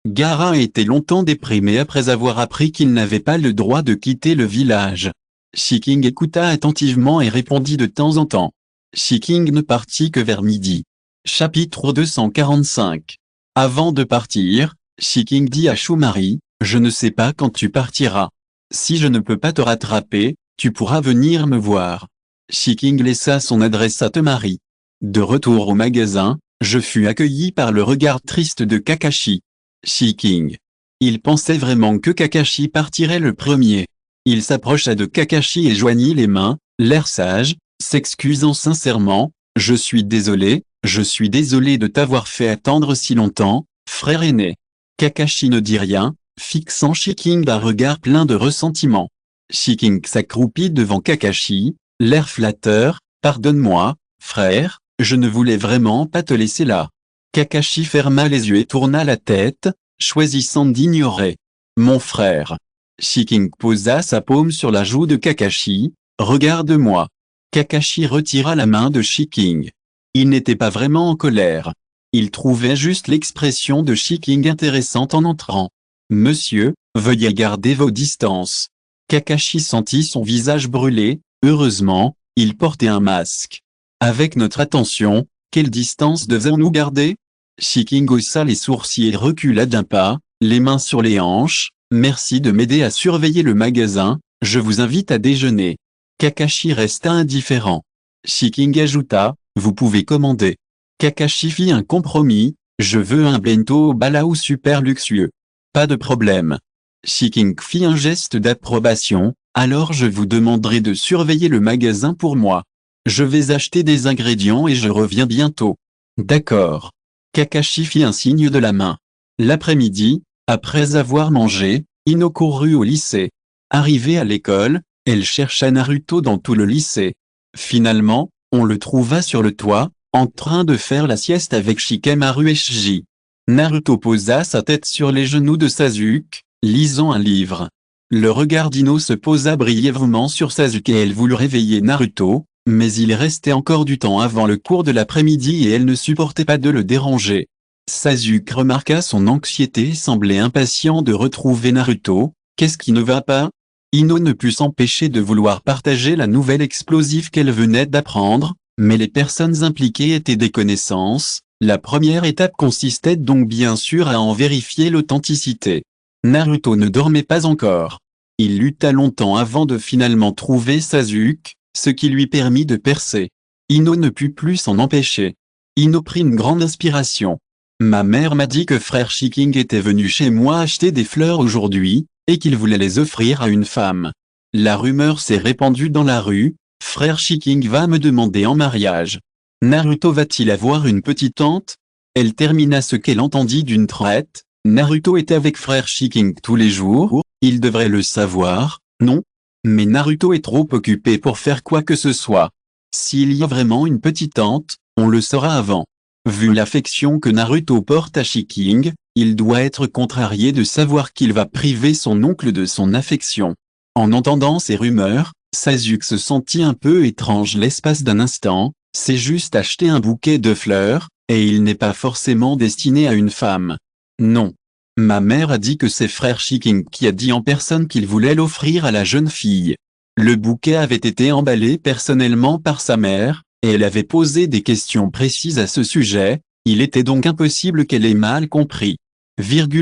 [SPEAKER 1] Gaara a été longtemps déprimé après avoir appris qu'il n'avait pas le droit de quitter le village. She-King écouta attentivement et répondit de temps en temps. She-King ne partit que vers midi. Chapitre 245. Avant de partir, She-King dit à Shumari, je ne sais pas quand tu partiras. Si je ne peux pas te rattraper, tu pourras venir me voir. She-King laissa son adresse à Temari. De retour au magasin, je fus accueilli par le regard triste de Kakashi. She-King. Il pensait vraiment que Kakashi partirait le premier. Il s'approcha de Kakashi et joignit les mains. l'air sage, s'excusant sincèrement, « Je suis désolé de t'avoir fait attendre si longtemps, frère aîné. » Kakashi ne dit rien, fixant Shiking d'un regard plein de ressentiment. Shiking s'accroupit devant Kakashi, l'air flatteur, « Pardonne-moi, frère, je ne voulais vraiment pas te laisser là. » Kakashi ferma les yeux et tourna la tête, choisissant d'ignorer. « Mon frère. » Shiking posa sa paume sur la joue de Kakashi, « Regarde-moi. » Kakashi retira la main de Shiking. Il n'était pas vraiment en colère. Il trouvait juste l'expression de Shiking intéressante en entrant. « Monsieur, veuillez garder vos distances. » Kakashi sentit son visage brûler, heureusement, il portait un masque. « Avec notre attention, quelle distance devons-nous garder ?» Shiking haussa les sourcils et recula d'un pas, les mains sur les hanches. « Merci de m'aider à surveiller le magasin, je vous invite à déjeuner. » Kakashi resta indifférent. Shiking ajouta, « Vous pouvez commander. » Kakashi fit un compromis, « Je veux un bento au balao super luxueux. » Pas de problème. Shiking fit un geste d'approbation, « Alors je vous demanderai de surveiller le magasin pour moi. Je vais acheter des ingrédients et je reviens bientôt. » D'accord. Kakashi fit un signe de la main. L'après-midi, après avoir mangé, Ino courut au lycée. Arrivée à l'école, elle chercha Naruto dans tout le lycée. Finalement, on le trouva sur le toit, en train de faire la sieste avec Shikamaru et Shiji. Naruto posa sa tête sur les genoux de Sasuke, lisant un livre. Le regard d'Ino se posa brièvement sur Sasuke et elle voulut réveiller Naruto, mais il restait encore du temps avant le cours de l'après-midi et elle ne supportait pas de le déranger. Sasuke remarqua son anxiété et semblait impatient de retrouver Naruto. Qu'est-ce qui ne va pas? Ino ne put s'empêcher de vouloir partager la nouvelle explosive qu'elle venait d'apprendre, mais les personnes impliquées étaient des connaissances. La première étape consistait donc bien sûr à en vérifier l'authenticité. Naruto ne dormait pas encore. Il lutta longtemps avant de finalement trouver Sasuke, ce qui lui permit de percer. Ino ne put plus s'en empêcher. Ino prit une grande inspiration. Ma mère m'a dit que frère Shiking était venu chez moi acheter des fleurs aujourd'hui, et qu'il voulait les offrir à une femme. La rumeur s'est répandue dans la rue, frère Shiking va me demander en mariage. Naruto va-t-il avoir une petite tante? Elle termina ce qu'elle entendit d'une traite. Naruto était avec frère Shiking tous les jours, il devrait le savoir, non? Mais Naruto est trop occupé pour faire quoi que ce soit. S'il y a vraiment une petite tante, on le saura avant. Vu l'affection que Naruto porte à Shiking, il doit être contrarié de savoir qu'il va priver son oncle de son affection. En entendant ces rumeurs, Sasuke se sentit un peu étrange l'espace d'un instant, c'est juste acheter un bouquet de fleurs, et il n'est pas forcément destiné à une femme. Non. Ma mère a dit que c'est frère Shiking qui a dit en personne qu'il voulait l'offrir à la jeune fille. Le bouquet avait été emballé personnellement par sa mère, et elle avait posé des questions précises à ce sujet, il était donc impossible qu'elle ait mal compris.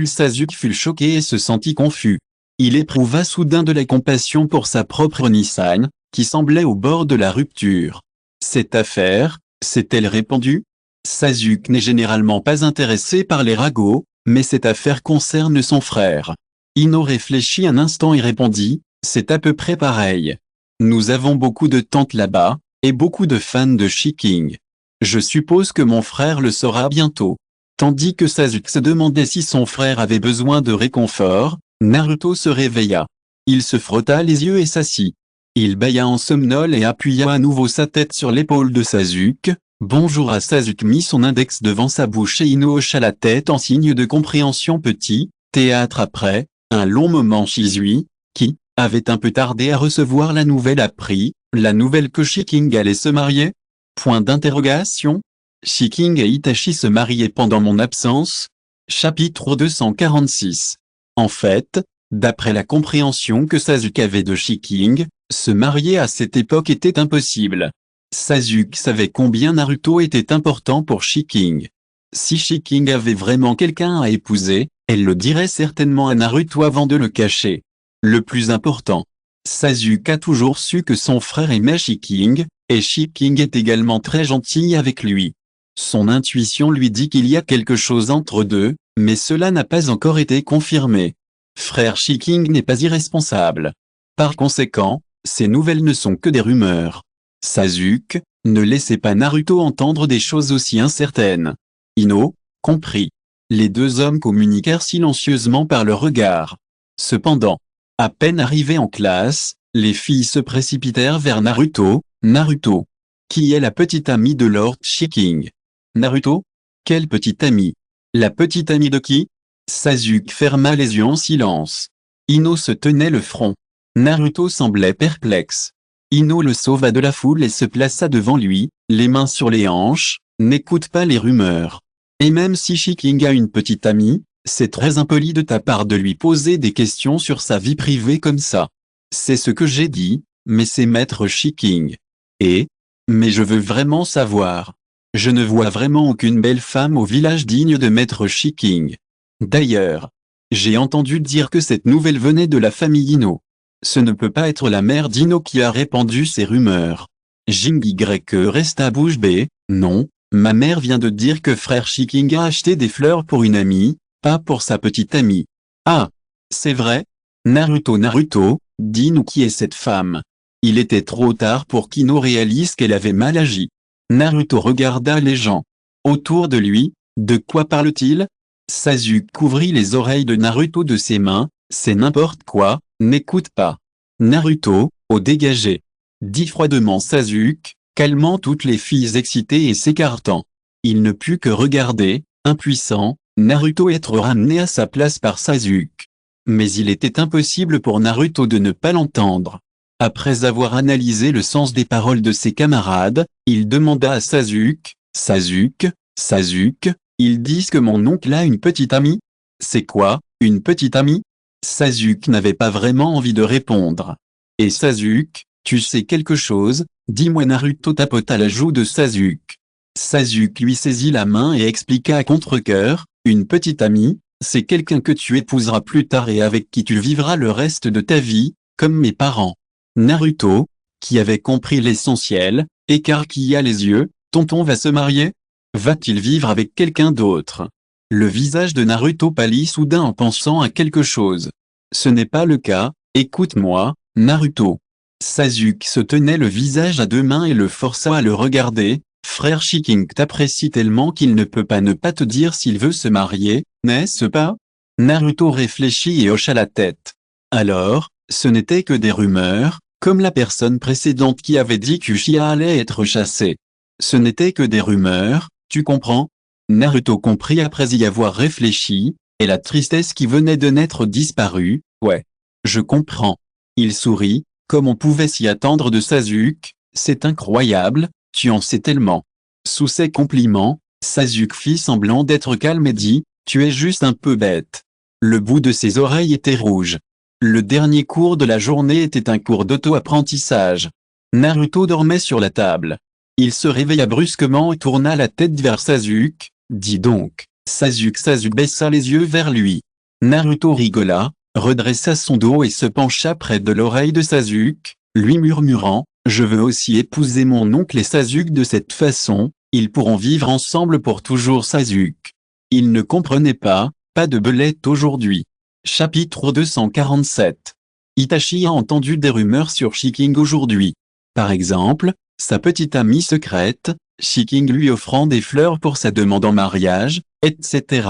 [SPEAKER 1] Sasuke fut choqué et se sentit confus. Il éprouva soudain de la compassion pour sa propre Onisan, qui semblait au bord de la rupture. Cette affaire, s'est-elle répandue? Sasuke n'est généralement pas intéressé par les ragots, mais cette affaire concerne son frère. Ino réfléchit un instant et répondit, c'est à peu près pareil. Nous avons beaucoup de tantes là-bas, et beaucoup de fans de Shiking. Je suppose que mon frère le saura bientôt. Tandis que Sasuke se demandait si son frère avait besoin de réconfort, Naruto se réveilla. Il se frotta les yeux et s'assit. Il bâilla en somnole et appuya à nouveau sa tête sur l'épaule de Sasuke. Bonjour à Sasuke mit son index devant sa bouche et Ino hocha la tête en signe de compréhension petit, théâtre après, un long moment Shisui, qui avait un peu tardé à recevoir la nouvelle appris, la nouvelle que Shiking allait se marier? Point d'interrogation. Shiking et Itachi se mariaient pendant mon absence. Chapitre 246. En fait, d'après la compréhension que Sasuke avait de Shiking, se marier à cette époque était impossible. Sasuke savait combien Naruto était important pour Shiking. Si Shiking avait vraiment quelqu'un à épouser, elle le dirait certainement à Naruto avant de le cacher. Le plus important, Sasuke a toujours su que son frère aimait Shiking, et Shiking est également très gentil avec lui. Son intuition lui dit qu'il y a quelque chose entre deux, mais cela n'a pas encore été confirmé. Frère Shiking n'est pas irresponsable. Par conséquent, Ces nouvelles ne sont que des rumeurs. Sasuke, ne laissez pas Naruto entendre des choses aussi incertaines. Ino, compris. Les deux hommes communiquèrent silencieusement par leur regard. Cependant, à peine arrivés en classe, les filles se précipitèrent vers Naruto. Naruto, qui est la petite amie de Lord Shiking. Naruto? Quelle petite amie? La petite amie de qui? Sasuke ferma les yeux en silence. Ino se tenait le front. Naruto semblait perplexe. Ino le sauva de la foule et se plaça devant lui, les mains sur les hanches. N'écoute pas les rumeurs. Et même si Shiking a une petite amie, c'est très impoli de ta part de lui poser des questions sur sa vie privée comme ça. C'est ce que j'ai dit, mais c'est maître Shiking. Mais je veux vraiment savoir. Je ne vois vraiment aucune belle femme au village digne de maître Shiking. D'ailleurs, j'ai entendu dire que cette nouvelle venait de la famille Ino. Ce ne peut pas être la mère d'Ino qui a répandu ces rumeurs. Jingy resta bouche bée. Non, ma mère vient de dire que frère Shiking a acheté des fleurs pour une amie, pas pour sa petite amie. Ah, c'est vrai? Naruto, dis-nous qui est cette femme. Il était trop tard pour qu'Ino réalise qu'elle avait mal agi. Naruto regarda les gens autour de lui. De quoi parle-t-il? Sasuke couvrit les oreilles de Naruto de ses mains. C'est n'importe quoi, n'écoute pas. Naruto, au dégagé. Dit froidement Sasuke, calmant toutes les filles excitées et s'écartant. Il ne put que regarder, impuissant, Naruto être ramené à sa place par Sasuke. Mais il était impossible pour Naruto de ne pas l'entendre. Après avoir analysé le sens des paroles de ses camarades, il demanda à Sasuke, Sasuke, ils disent que mon oncle a une petite amie? C'est quoi, une petite amie? Sasuke n'avait pas vraiment envie de répondre. Et Sasuke, tu sais quelque chose? Dis-moi. Naruto tapota la joue de Sasuke. Sasuke lui saisit la main et expliqua à contre-cœur, une petite amie, c'est quelqu'un que tu épouseras plus tard et avec qui tu vivras le reste de ta vie, comme mes parents. Naruto, qui avait compris l'essentiel, écarquilla les yeux, tonton va se marier? Va-t-il vivre avec quelqu'un d'autre? Le visage de Naruto pâlit soudain en pensant à quelque chose. Ce n'est pas le cas, écoute-moi, Naruto. Sasuke se tenait le visage à deux mains et le força à le regarder. Frère Shiking t'apprécie tellement qu'il ne peut pas ne pas te dire s'il veut se marier, n'est-ce pas? Naruto réfléchit et hocha la tête. Alors, ce n'était que des rumeurs, comme la personne précédente qui avait dit qu'Uchiha allait être chassé. Ce n'était que des rumeurs, tu comprends? Naruto comprit après y avoir réfléchi, et la tristesse qui venait de naître disparut. Ouais. Je comprends. Il sourit, comme on pouvait s'y attendre de Sasuke, c'est incroyable, tu en sais tellement. Sous ces compliments, Sasuke fit semblant d'être calme et dit, tu es juste un peu bête. Le bout de ses oreilles était rouge. Le dernier cours de la journée était un cours d'auto-apprentissage. Naruto dormait sur la table. Il se réveilla brusquement et tourna la tête vers Sasuke. Dis donc, Sasuke baissa les yeux vers lui. Naruto rigola, redressa son dos et se pencha près de l'oreille de Sasuke, lui murmurant, je veux aussi épouser mon oncle et Sasuke de cette façon, ils pourront vivre ensemble pour toujours. Sasuke. Il ne comprenait pas de belette aujourd'hui. Chapitre 247. Itachi a entendu des rumeurs sur Shiking aujourd'hui. Par exemple, sa petite amie secrète, Shiking lui offrant des fleurs pour sa demande en mariage, etc.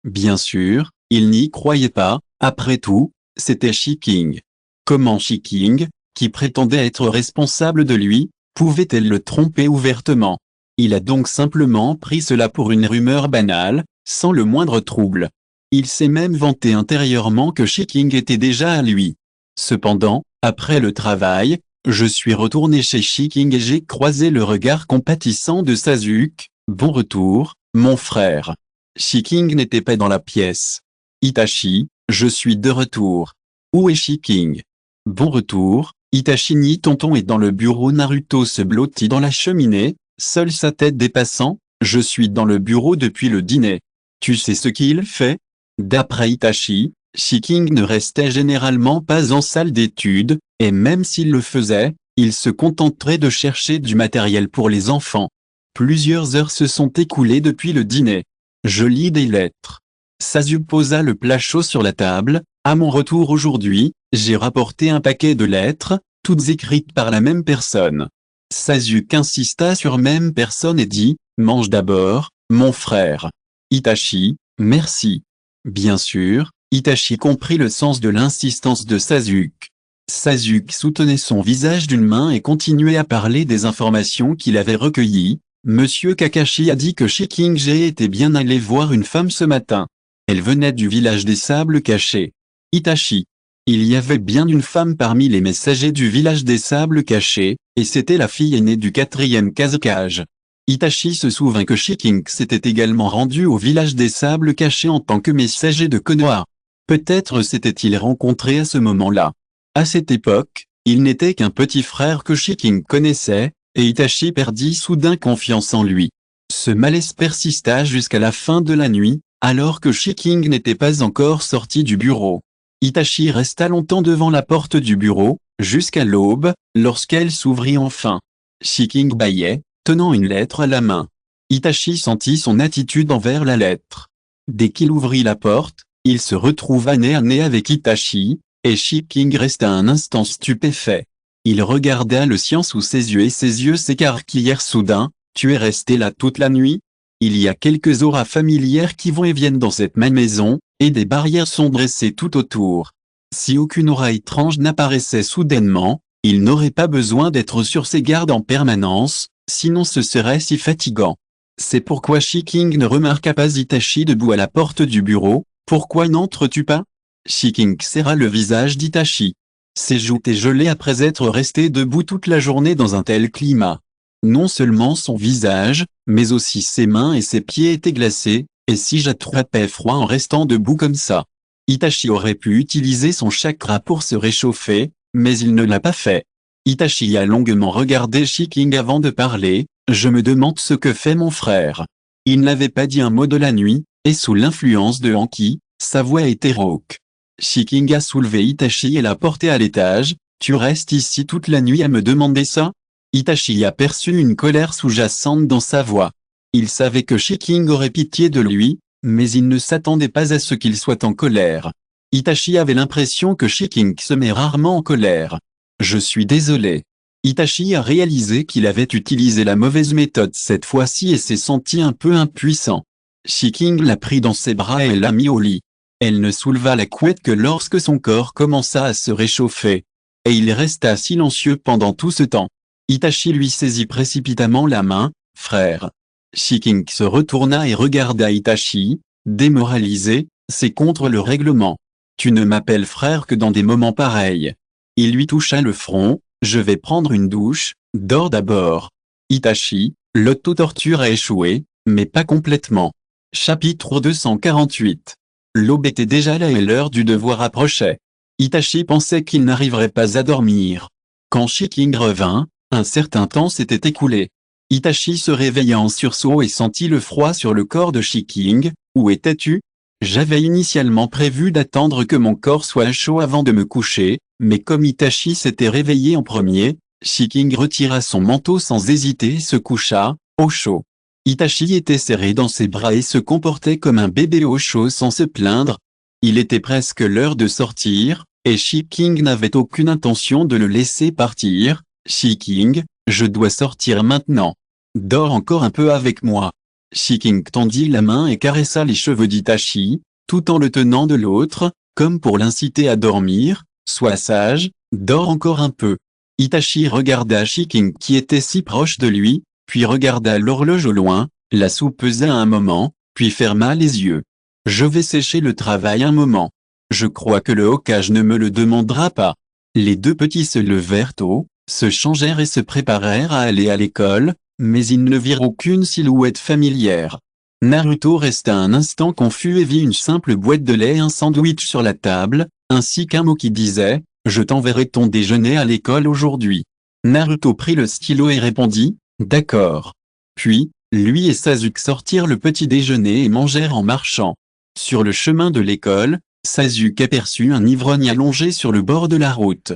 [SPEAKER 1] Bien sûr, il n'y croyait pas, après tout, c'était Shiking. Comment Shiking, qui prétendait être responsable de lui, pouvait-elle le tromper ouvertement? Il a donc simplement pris cela pour une rumeur banale, sans le moindre trouble. Il s'est même vanté intérieurement que Shiking était déjà à lui. Cependant, après le travail, je suis retourné chez Shiking et j'ai croisé le regard compatissant de Sasuke. Bon retour, mon frère. Shiking n'était pas dans la pièce. Itachi, je suis de retour. Où est Shiking? Bon retour, Itachi ni tonton est dans le bureau. Naruto se blottit dans la cheminée, seule sa tête dépassant. Je suis dans le bureau depuis le dîner. Tu sais ce qu'il fait? D'après Itachi, Shiking ne restait généralement pas en salle d'études, et même s'il le faisait, il se contenterait de chercher du matériel pour les enfants. Plusieurs heures se sont écoulées depuis le dîner. Je lis des lettres. Sasuke posa le plat chaud sur la table. À mon retour aujourd'hui, j'ai rapporté un paquet de lettres. toutes écrites par la même personne. Sasuke insista sur même personne et dit, mange d'abord, mon frère. Itachi, merci. Bien sûr, Itachi comprit le sens de l'insistance de Sasuke. Sasuke soutenait son visage d'une main et continuait à parler des informations qu'il avait recueillies. Monsieur Kakashi a dit que Shikinge était bien allé voir une femme ce matin. Elle venait du village des sables cachés. Itachi. Il y avait bien une femme parmi les messagers du village des sables cachés, et c'était la fille aînée du 4e Kazekage. Itachi se souvint que Shikinge s'était également rendu au village des sables cachés en tant que messager de Konoha. Peut-être s'était-il rencontré à ce moment-là. À cette époque, il n'était qu'un petit frère que Shikinge connaissait, et Itachi perdit soudain confiance en lui. Ce malaise persista jusqu'à la fin de la nuit, alors que Shikinge n'était pas encore sorti du bureau. Itachi resta longtemps devant la porte du bureau, jusqu'à l'aube, lorsqu'elle s'ouvrit enfin. Shikinge bâillait, tenant une lettre à la main. Itachi sentit son attitude envers la lettre. Dès qu'il ouvrit la porte, il se retrouva nez à nez avec Itachi, et Shikinge resta un instant stupéfait. Il regarda le ciel sous ses yeux et ses yeux s'écarquillèrent soudain. Tu es resté là toute la nuit? Il y a quelques auras familières qui vont et viennent dans cette même maison, et des barrières sont dressées tout autour. Si aucune aura étrange n'apparaissait soudainement, il n'aurait pas besoin d'être sur ses gardes en permanence, sinon ce serait si fatigant. C'est pourquoi Shikinge ne remarqua pas Itachi debout à la porte du bureau. Pourquoi n'entres-tu pas? Shikinge serra le visage d'Itachi. Ses joues étaient gelées après être resté debout toute la journée dans un tel climat. Non seulement son visage, mais aussi ses mains et ses pieds étaient glacés, et si j'attrapais froid en restant debout comme ça. Itachi aurait pu utiliser son chakra pour se réchauffer, mais il ne l'a pas fait. Itachi a longuement regardé Shikinge avant de parler. Je me demande ce que fait mon frère. Il n'avait pas dit un mot de la nuit, et sous l'influence de Anki, sa voix était rauque. Shikinge a soulevé Itachi et l'a porté à l'étage. Tu restes ici toute la nuit à me demander ça? Itachi aperçut une colère sous-jacente dans sa voix. Il savait que Shikinge aurait pitié de lui, mais il ne s'attendait pas à ce qu'il soit en colère. Itachi avait l'impression que Shikinge se met rarement en colère. Je suis désolé. Itachi a réalisé qu'il avait utilisé la mauvaise méthode cette fois-ci et s'est senti un peu impuissant. Shikinge l'a pris dans ses bras et l'a mis au lit. Elle ne souleva la couette que lorsque son corps commença à se réchauffer. Et il resta silencieux pendant tout ce temps. Itachi lui saisit précipitamment la main. Frère. Shikinge se retourna et regarda Itachi, démoralisé. C'est contre le règlement. Tu ne m'appelles frère que dans des moments pareils. Il lui toucha le front. Je vais prendre une douche, dors d'abord. Itachi, l'auto-torture a échoué, mais pas complètement. Chapitre 248. L'aube était déjà là et l'heure du devoir approchait. Itachi pensait qu'il n'arriverait pas à dormir. Quand Shikinge revint, un certain temps s'était écoulé. Itachi se réveilla en sursaut et sentit le froid sur le corps de Shikinge. Où étais-tu? J'avais initialement prévu d'attendre que mon corps soit chaud avant de me coucher, mais comme Itachi s'était réveillé en premier, Shikinge retira son manteau sans hésiter et se coucha, au chaud. Itachi était serré dans ses bras et se comportait comme un bébé au chaud sans se plaindre. Il était presque l'heure de sortir, et Shikinge n'avait aucune intention de le laisser partir. Shikinge, je dois sortir maintenant. Dors encore un peu avec moi. Shikinge tendit la main et caressa les cheveux d'Itachi, tout en le tenant de l'autre, comme pour l'inciter à dormir. Sois sage, dors encore un peu. Itachi regarda Shikinge qui était si proche de lui, puis regarda l'horloge au loin, la soupesa un moment, puis ferma les yeux. Je vais sécher le travail un moment. Je crois que le Hokage ne me le demandera pas. Les deux petits se levèrent tôt, se changèrent et se préparèrent à aller à l'école, mais ils ne virent aucune silhouette familière. Naruto resta un instant confus et vit une simple boîte de lait et un sandwich sur la table, ainsi qu'un mot qui disait « Je t'enverrai ton déjeuner à l'école aujourd'hui ». Naruto prit le stylo et répondit « D'accord ». Puis, lui et Sasuke sortirent le petit déjeuner et mangèrent en marchant. Sur le chemin de l'école, Sasuke aperçut un ivrogne allongé sur le bord de la route.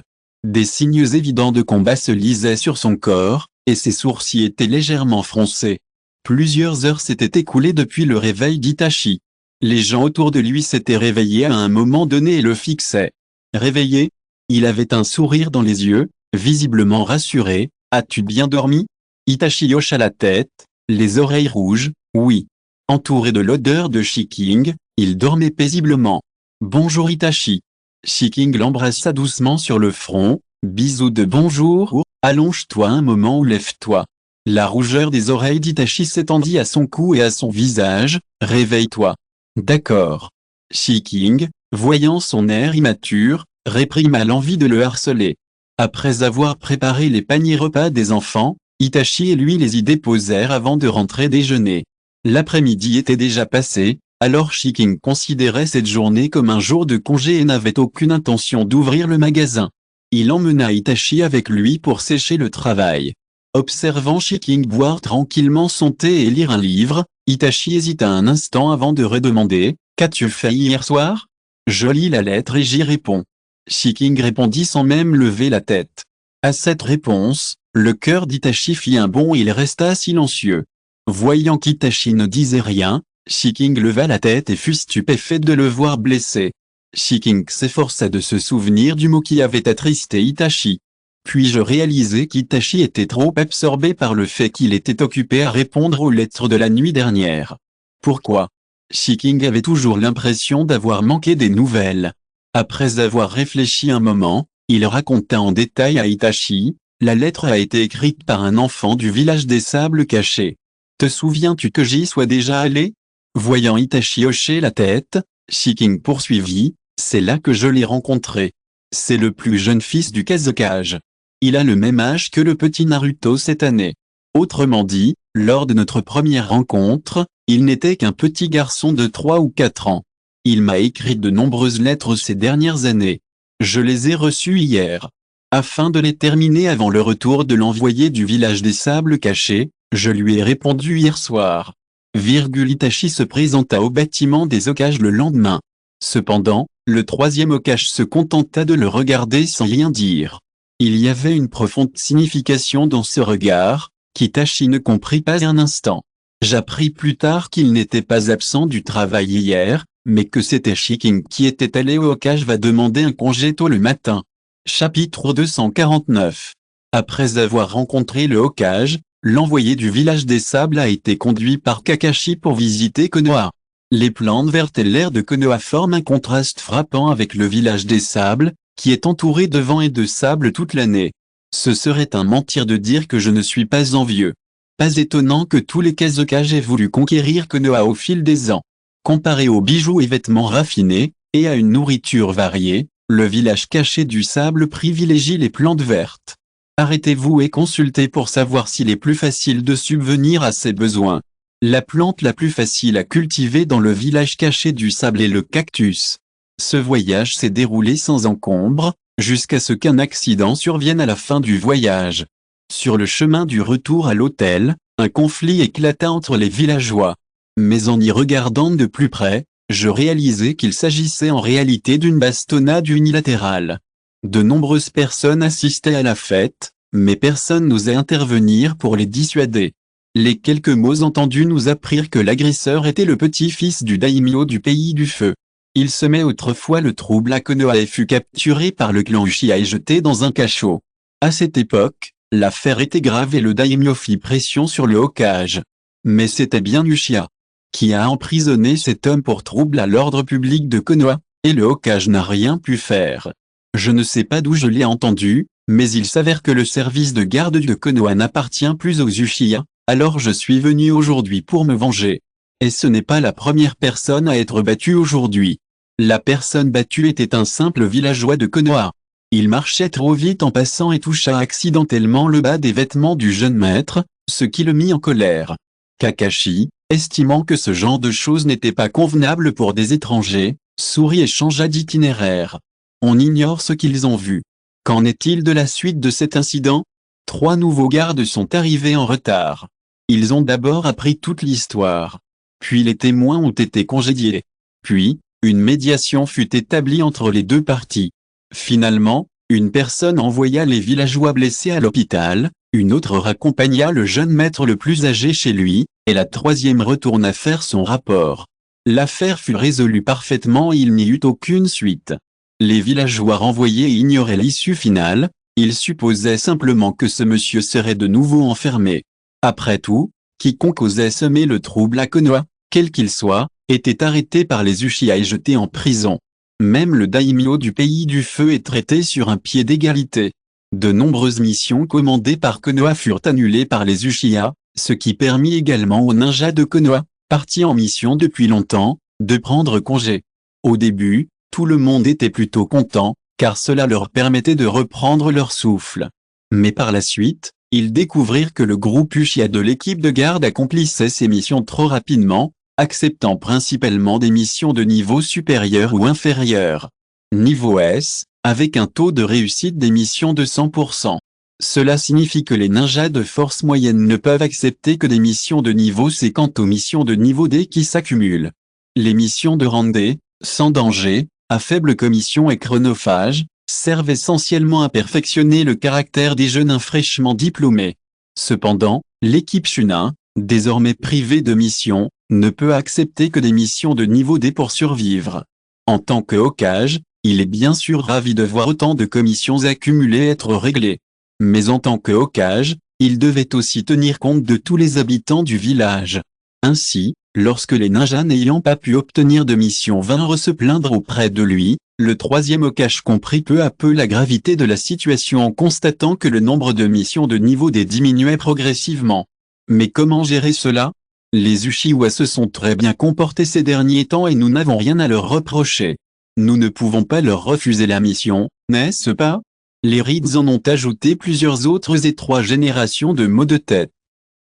[SPEAKER 1] Des signes évidents de combat se lisaient sur son corps, et ses sourcils étaient légèrement froncés. Plusieurs heures s'étaient écoulées depuis le réveil d'Itachi. Les gens autour de lui s'étaient réveillés à un moment donné et le fixaient. Réveillé, il avait un sourire dans les yeux. Visiblement rassuré, « As-tu bien dormi ?» Itachi hocha la tête, les oreilles rouges, « Oui. » Entouré de l'odeur de Shiking, il dormait paisiblement. « Bonjour Itachi. » Shiking l'embrassa doucement sur le front, « Bisous de bonjour, allonge-toi un moment ou lève-toi. » La rougeur des oreilles d'Itachi s'étendit à son cou et à son visage, « Réveille-toi. » D'accord. Shiking, voyant son air immature, réprima l'envie de le harceler. Après avoir préparé les paniers repas des enfants, Itachi et lui les y déposèrent avant de rentrer déjeuner. L'après-midi était déjà passé, alors Shiking considérait cette journée comme un jour de congé et n'avait aucune intention d'ouvrir le magasin. Il emmena Itachi avec lui pour sécher le travail. Observant Shiking boire tranquillement son thé et lire un livre, Itachi hésita un instant avant de redemander, « Qu'as-tu fait hier soir ?» « Je lis la lettre et j'y réponds. » Shiking répondit sans même lever la tête. À cette réponse, le cœur d'Itachi fit un bond et il resta silencieux. Voyant qu'Itachi ne disait rien, Shiking leva la tête et fut stupéfait de le voir blessé. Shiking s'efforça de se souvenir du mot qui avait attristé Itachi. Puis-je réalisai qu'Itachi était trop absorbé par le fait qu'il était occupé à répondre aux lettres de la nuit dernière. Pourquoi ? Shiking avait toujours l'impression d'avoir manqué des nouvelles. Après avoir réfléchi un moment, il raconta en détail à Itachi, « La lettre a été écrite par un enfant du village des sables cachés. Te souviens-tu que j'y sois déjà allé ?» Voyant Itachi hocher la tête, Shiking poursuivit, « C'est là que je l'ai rencontré. C'est le plus jeune fils du Kazekage. Il a le même âge que le petit Naruto cette année. Autrement dit, lors de notre première rencontre, il n'était qu'un petit garçon de 3 ou 4 ans. Il m'a écrit de nombreuses lettres ces dernières années. Je les ai reçues hier. Afin de les terminer avant le retour de l'envoyé du village des sables cachés, je lui ai répondu hier soir. » Itachi se présenta au bâtiment des Hokages le lendemain. Cependant, le troisième Hokage se contenta de le regarder sans rien dire. Il y avait une profonde signification dans ce regard, qu'Itachi ne comprit pas un instant. J'appris plus tard qu'il n'était pas absent du travail hier, mais que c'était Shiking qui était allé au Hokage va demander un congé tôt le matin. Chapitre 249. Après avoir rencontré le Hokage, l'envoyé du village des sables a été conduit par Kakashi pour visiter Konoha. Les plantes vertes et l'air de Konoha forment un contraste frappant avec le village des sables, qui est entouré de vent et de sable toute l'année. Ce serait un mentir de dire que je ne suis pas envieux. Pas étonnant que tous les Kazekage aient voulu conquérir Konoha au fil des ans. Comparé aux bijoux et vêtements raffinés, et à une nourriture variée, le village caché du sable privilégie les plantes vertes. Arrêtez-vous et consultez pour savoir s'il est plus facile de subvenir à ses besoins. La plante la plus facile à cultiver dans le village caché du sable est le cactus. Ce voyage s'est déroulé sans encombre, jusqu'à ce qu'un accident survienne à la fin du voyage. Sur le chemin du retour à l'hôtel, un conflit éclata entre les villageois. Mais en y regardant de plus près, je réalisai qu'il s'agissait en réalité d'une bastonnade unilatérale. De nombreuses personnes assistaient à la fête, mais personne n'osait intervenir pour les dissuader. Les quelques mots entendus nous apprirent que l'agresseur était le petit-fils du daimyo du pays du feu. Il semait autrefois le trouble à Konoha et fut capturé par le clan Uchiha et jeté dans un cachot. À cette époque, l'affaire était grave et le daimyo fit pression sur le Hokage. Mais c'était bien Uchiha qui a emprisonné cet homme pour trouble à l'ordre public de Konoha, et le Hokage n'a rien pu faire. Je ne sais pas d'où je l'ai entendu, mais il s'avère que le service de garde de Konoha n'appartient plus aux Uchiha, alors je suis venu aujourd'hui pour me venger. Et ce n'est pas la première personne à être battue aujourd'hui. La personne battue était un simple villageois de Konoha. Il marchait trop vite en passant et toucha accidentellement le bas des vêtements du jeune maître, ce qui le mit en colère. Kakashi, estimant que ce genre de choses n'était pas convenable pour des étrangers, sourit et changea d'itinéraire. On ignore ce qu'ils ont vu. Qu'en est-il de la suite de cet incident? 3 nouveaux gardes sont arrivés en retard. Ils ont d'abord appris toute l'histoire. Puis les témoins ont été congédiés. Puis, une médiation fut établie entre les deux parties. Finalement, une personne envoya les villageois blessés à l'hôpital, une autre raccompagna le jeune maître le plus âgé chez lui, et la troisième retourna faire son rapport. L'affaire fut résolue parfaitement et il n'y eut aucune suite. Les villageois renvoyés ignoraient l'issue finale, Il supposait simplement que ce monsieur serait de nouveau enfermé. Après tout, quiconque osait semer le trouble à Konoha, quel qu'il soit, était arrêté par les Uchiha et jeté en prison. Même le daimyo du pays du feu est traité sur un pied d'égalité. De nombreuses missions commandées par Konoha furent annulées par les Uchiha, ce qui permit également aux ninjas de Konoha, partis en mission depuis longtemps, de prendre congé. Au début, tout le monde était plutôt content, car cela leur permettait de reprendre leur souffle. Mais par la suite, ils découvrirent que le groupe Uchiha de l'équipe de garde accomplissait ses missions trop rapidement, acceptant principalement des missions de niveau supérieur ou inférieur. Niveau S, avec un taux de réussite des missions de 100%. Cela signifie que les ninjas de force moyenne ne peuvent accepter que des missions de niveau C quant aux missions de niveau D qui s'accumulent. Les missions de rang D, sans danger, à faible commission et chronophage, servent essentiellement à perfectionner le caractère des jeunes fraîchement diplômés. Cependant, l'équipe Chunin, désormais privée de missions, ne peut accepter que des missions de niveau D pour survivre. En tant que Hokage, il est bien sûr ravi de voir autant de commissions accumulées être réglées. Mais en tant que Hokage, il devait aussi tenir compte de tous les habitants du village. Ainsi, lorsque les ninjas n'ayant pas pu obtenir de mission vinrent se plaindre auprès de lui, le troisième Hokage comprit peu à peu la gravité de la situation en constatant que le nombre de missions de niveau D diminuait progressivement. Mais comment gérer cela? Les Uchiha se sont très bien comportés ces derniers temps et nous n'avons rien à leur reprocher. Nous ne pouvons pas leur refuser la mission, n'est-ce pas? Les Rids en ont ajouté plusieurs autres et 3 générations de mots de tête.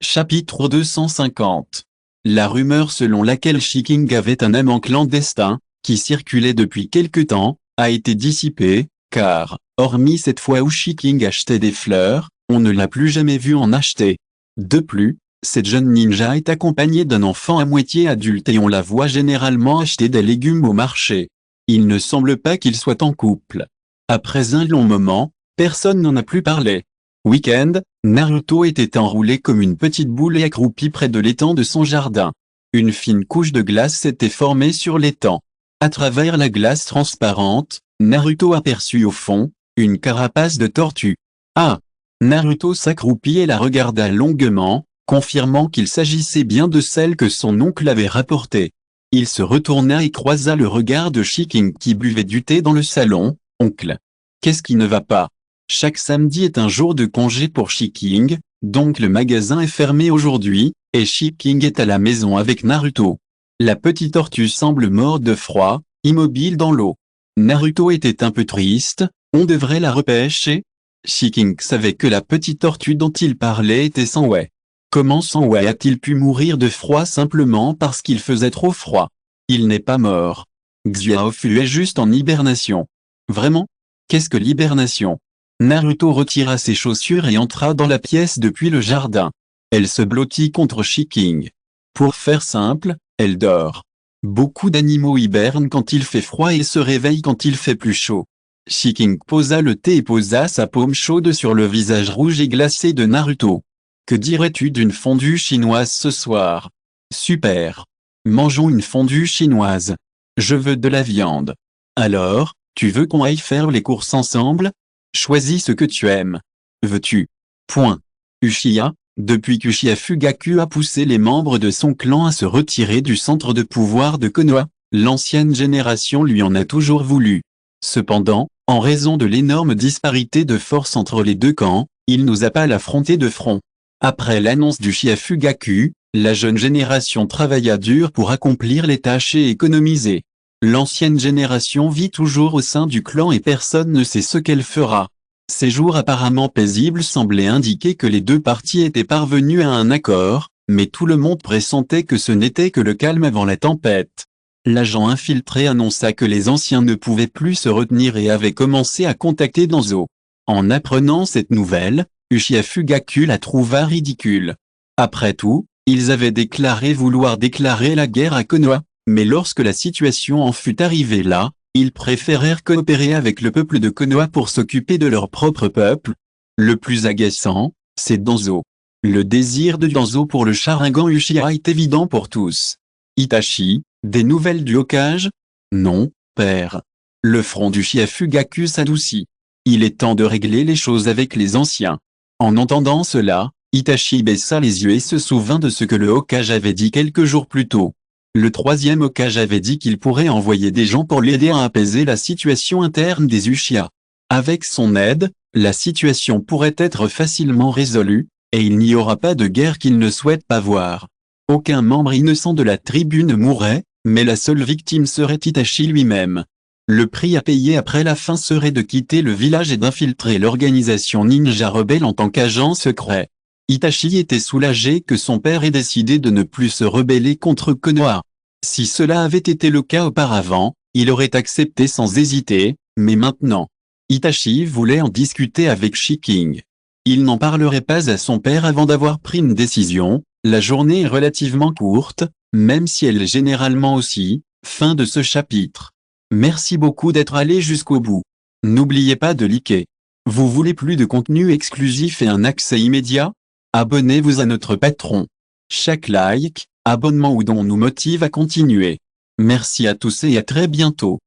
[SPEAKER 1] Chapitre 250. La rumeur selon laquelle Shiking avait un amant clandestin, qui circulait depuis quelque temps, a été dissipée, car, hormis cette fois où Shiking achetait des fleurs, on ne l'a plus jamais vu en acheter. De plus, cette jeune ninja est accompagnée d'un enfant à moitié adulte et on la voit généralement acheter des légumes au marché. Il ne semble pas qu'ils soient en couple. Après un long moment, personne n'en a plus parlé. Week-end, Naruto était enroulé comme une petite boule et accroupi près de l'étang de son jardin. Une fine couche de glace s'était formée sur l'étang. À travers la glace transparente, Naruto aperçut au fond, une carapace de tortue. Ah! Naruto s'accroupit et la regarda longuement, confirmant qu'il s'agissait bien de celle que son oncle avait rapportée. Il se retourna et croisa le regard de Shiking qui buvait du thé dans le salon. Oncle. Qu'est-ce qui ne va pas? Chaque samedi est un jour de congé pour Shiking, donc le magasin est fermé aujourd'hui, et Shiking est à la maison avec Naruto. La petite tortue semble morte de froid, immobile dans l'eau. Naruto était un peu triste, on devrait la repêcher? Shiking savait que la petite tortue dont il parlait était Sanwei. Comment Sanwei a-t-il pu mourir de froid simplement parce qu'il faisait trop froid? Il n'est pas mort. Xiaofu est juste en hibernation. Vraiment? Qu'est-ce que l'hibernation? Naruto retira ses chaussures et entra dans la pièce depuis le jardin. Elle se blottit contre Shiking. Pour faire simple, elle dort. Beaucoup d'animaux hibernent quand il fait froid et se réveillent quand il fait plus chaud. Shiking posa le thé et posa sa paume chaude sur le visage rouge et glacé de Naruto. Que dirais-tu d'une fondue chinoise ce soir? Super. Mangeons une fondue chinoise. Je veux de la viande. Alors, tu veux qu'on aille faire les courses ensemble? Choisis ce que tu aimes. Veux-tu? Point. Uchiha, depuis qu'Uchiha Fugaku a poussé les membres de son clan à se retirer du centre de pouvoir de Konoha, l'ancienne génération lui en a toujours voulu. Cependant, en raison de l'énorme disparité de force entre les deux camps, il n'osa pas l'affronter de front. Après l'annonce d'Uchiha Fugaku, la jeune génération travailla dur pour accomplir les tâches et économiser. L'ancienne génération vit toujours au sein du clan et personne ne sait ce qu'elle fera. Ces jours apparemment paisibles semblaient indiquer que les deux parties étaient parvenues à un accord, mais tout le monde pressentait que ce n'était que le calme avant la tempête. L'agent infiltré annonça que les anciens ne pouvaient plus se retenir et avaient commencé à contacter Danzo. En apprenant cette nouvelle, Uchiha Fugaku la trouva ridicule. Après tout, ils avaient déclaré vouloir déclarer la guerre à Konoha. Mais lorsque la situation en fut arrivée là, ils préférèrent coopérer avec le peuple de Konoha pour s'occuper de leur propre peuple. Le plus agaçant, c'est Danzo. Le désir de Danzo pour le Sharingan Uchiha est évident pour tous. Itachi, des nouvelles du Hokage? Non, père. Le front d'Uchiha Fugaku s'adoucit. Il est temps de régler les choses avec les anciens. En entendant cela, Itachi baissa les yeux et se souvint de ce que le Hokage avait dit quelques jours plus tôt. Le troisième Hokage avait dit qu'il pourrait envoyer des gens pour l'aider à apaiser la situation interne des Uchiha. Avec son aide, la situation pourrait être facilement résolue, et il n'y aura pas de guerre qu'il ne souhaite pas voir. Aucun membre innocent de la tribu ne mourrait, mais la seule victime serait Itachi lui-même. Le prix à payer après la fin serait de quitter le village et d'infiltrer l'organisation ninja rebelle en tant qu'agent secret. Itachi était soulagé que son père ait décidé de ne plus se rebeller contre Konoha. Si cela avait été le cas auparavant, il aurait accepté sans hésiter, mais maintenant, Itachi voulait en discuter avec Shiking. Il n'en parlerait pas à son père avant d'avoir pris une décision. La journée est relativement courte, même si elle est généralement aussi. Fin de ce chapitre. Merci beaucoup d'être allé jusqu'au bout. N'oubliez pas de liker. Vous voulez plus de contenu exclusif et un accès immédiat? Abonnez-vous à notre Patreon. Chaque like, abonnement ou don nous motive à continuer. Merci à tous et à très bientôt.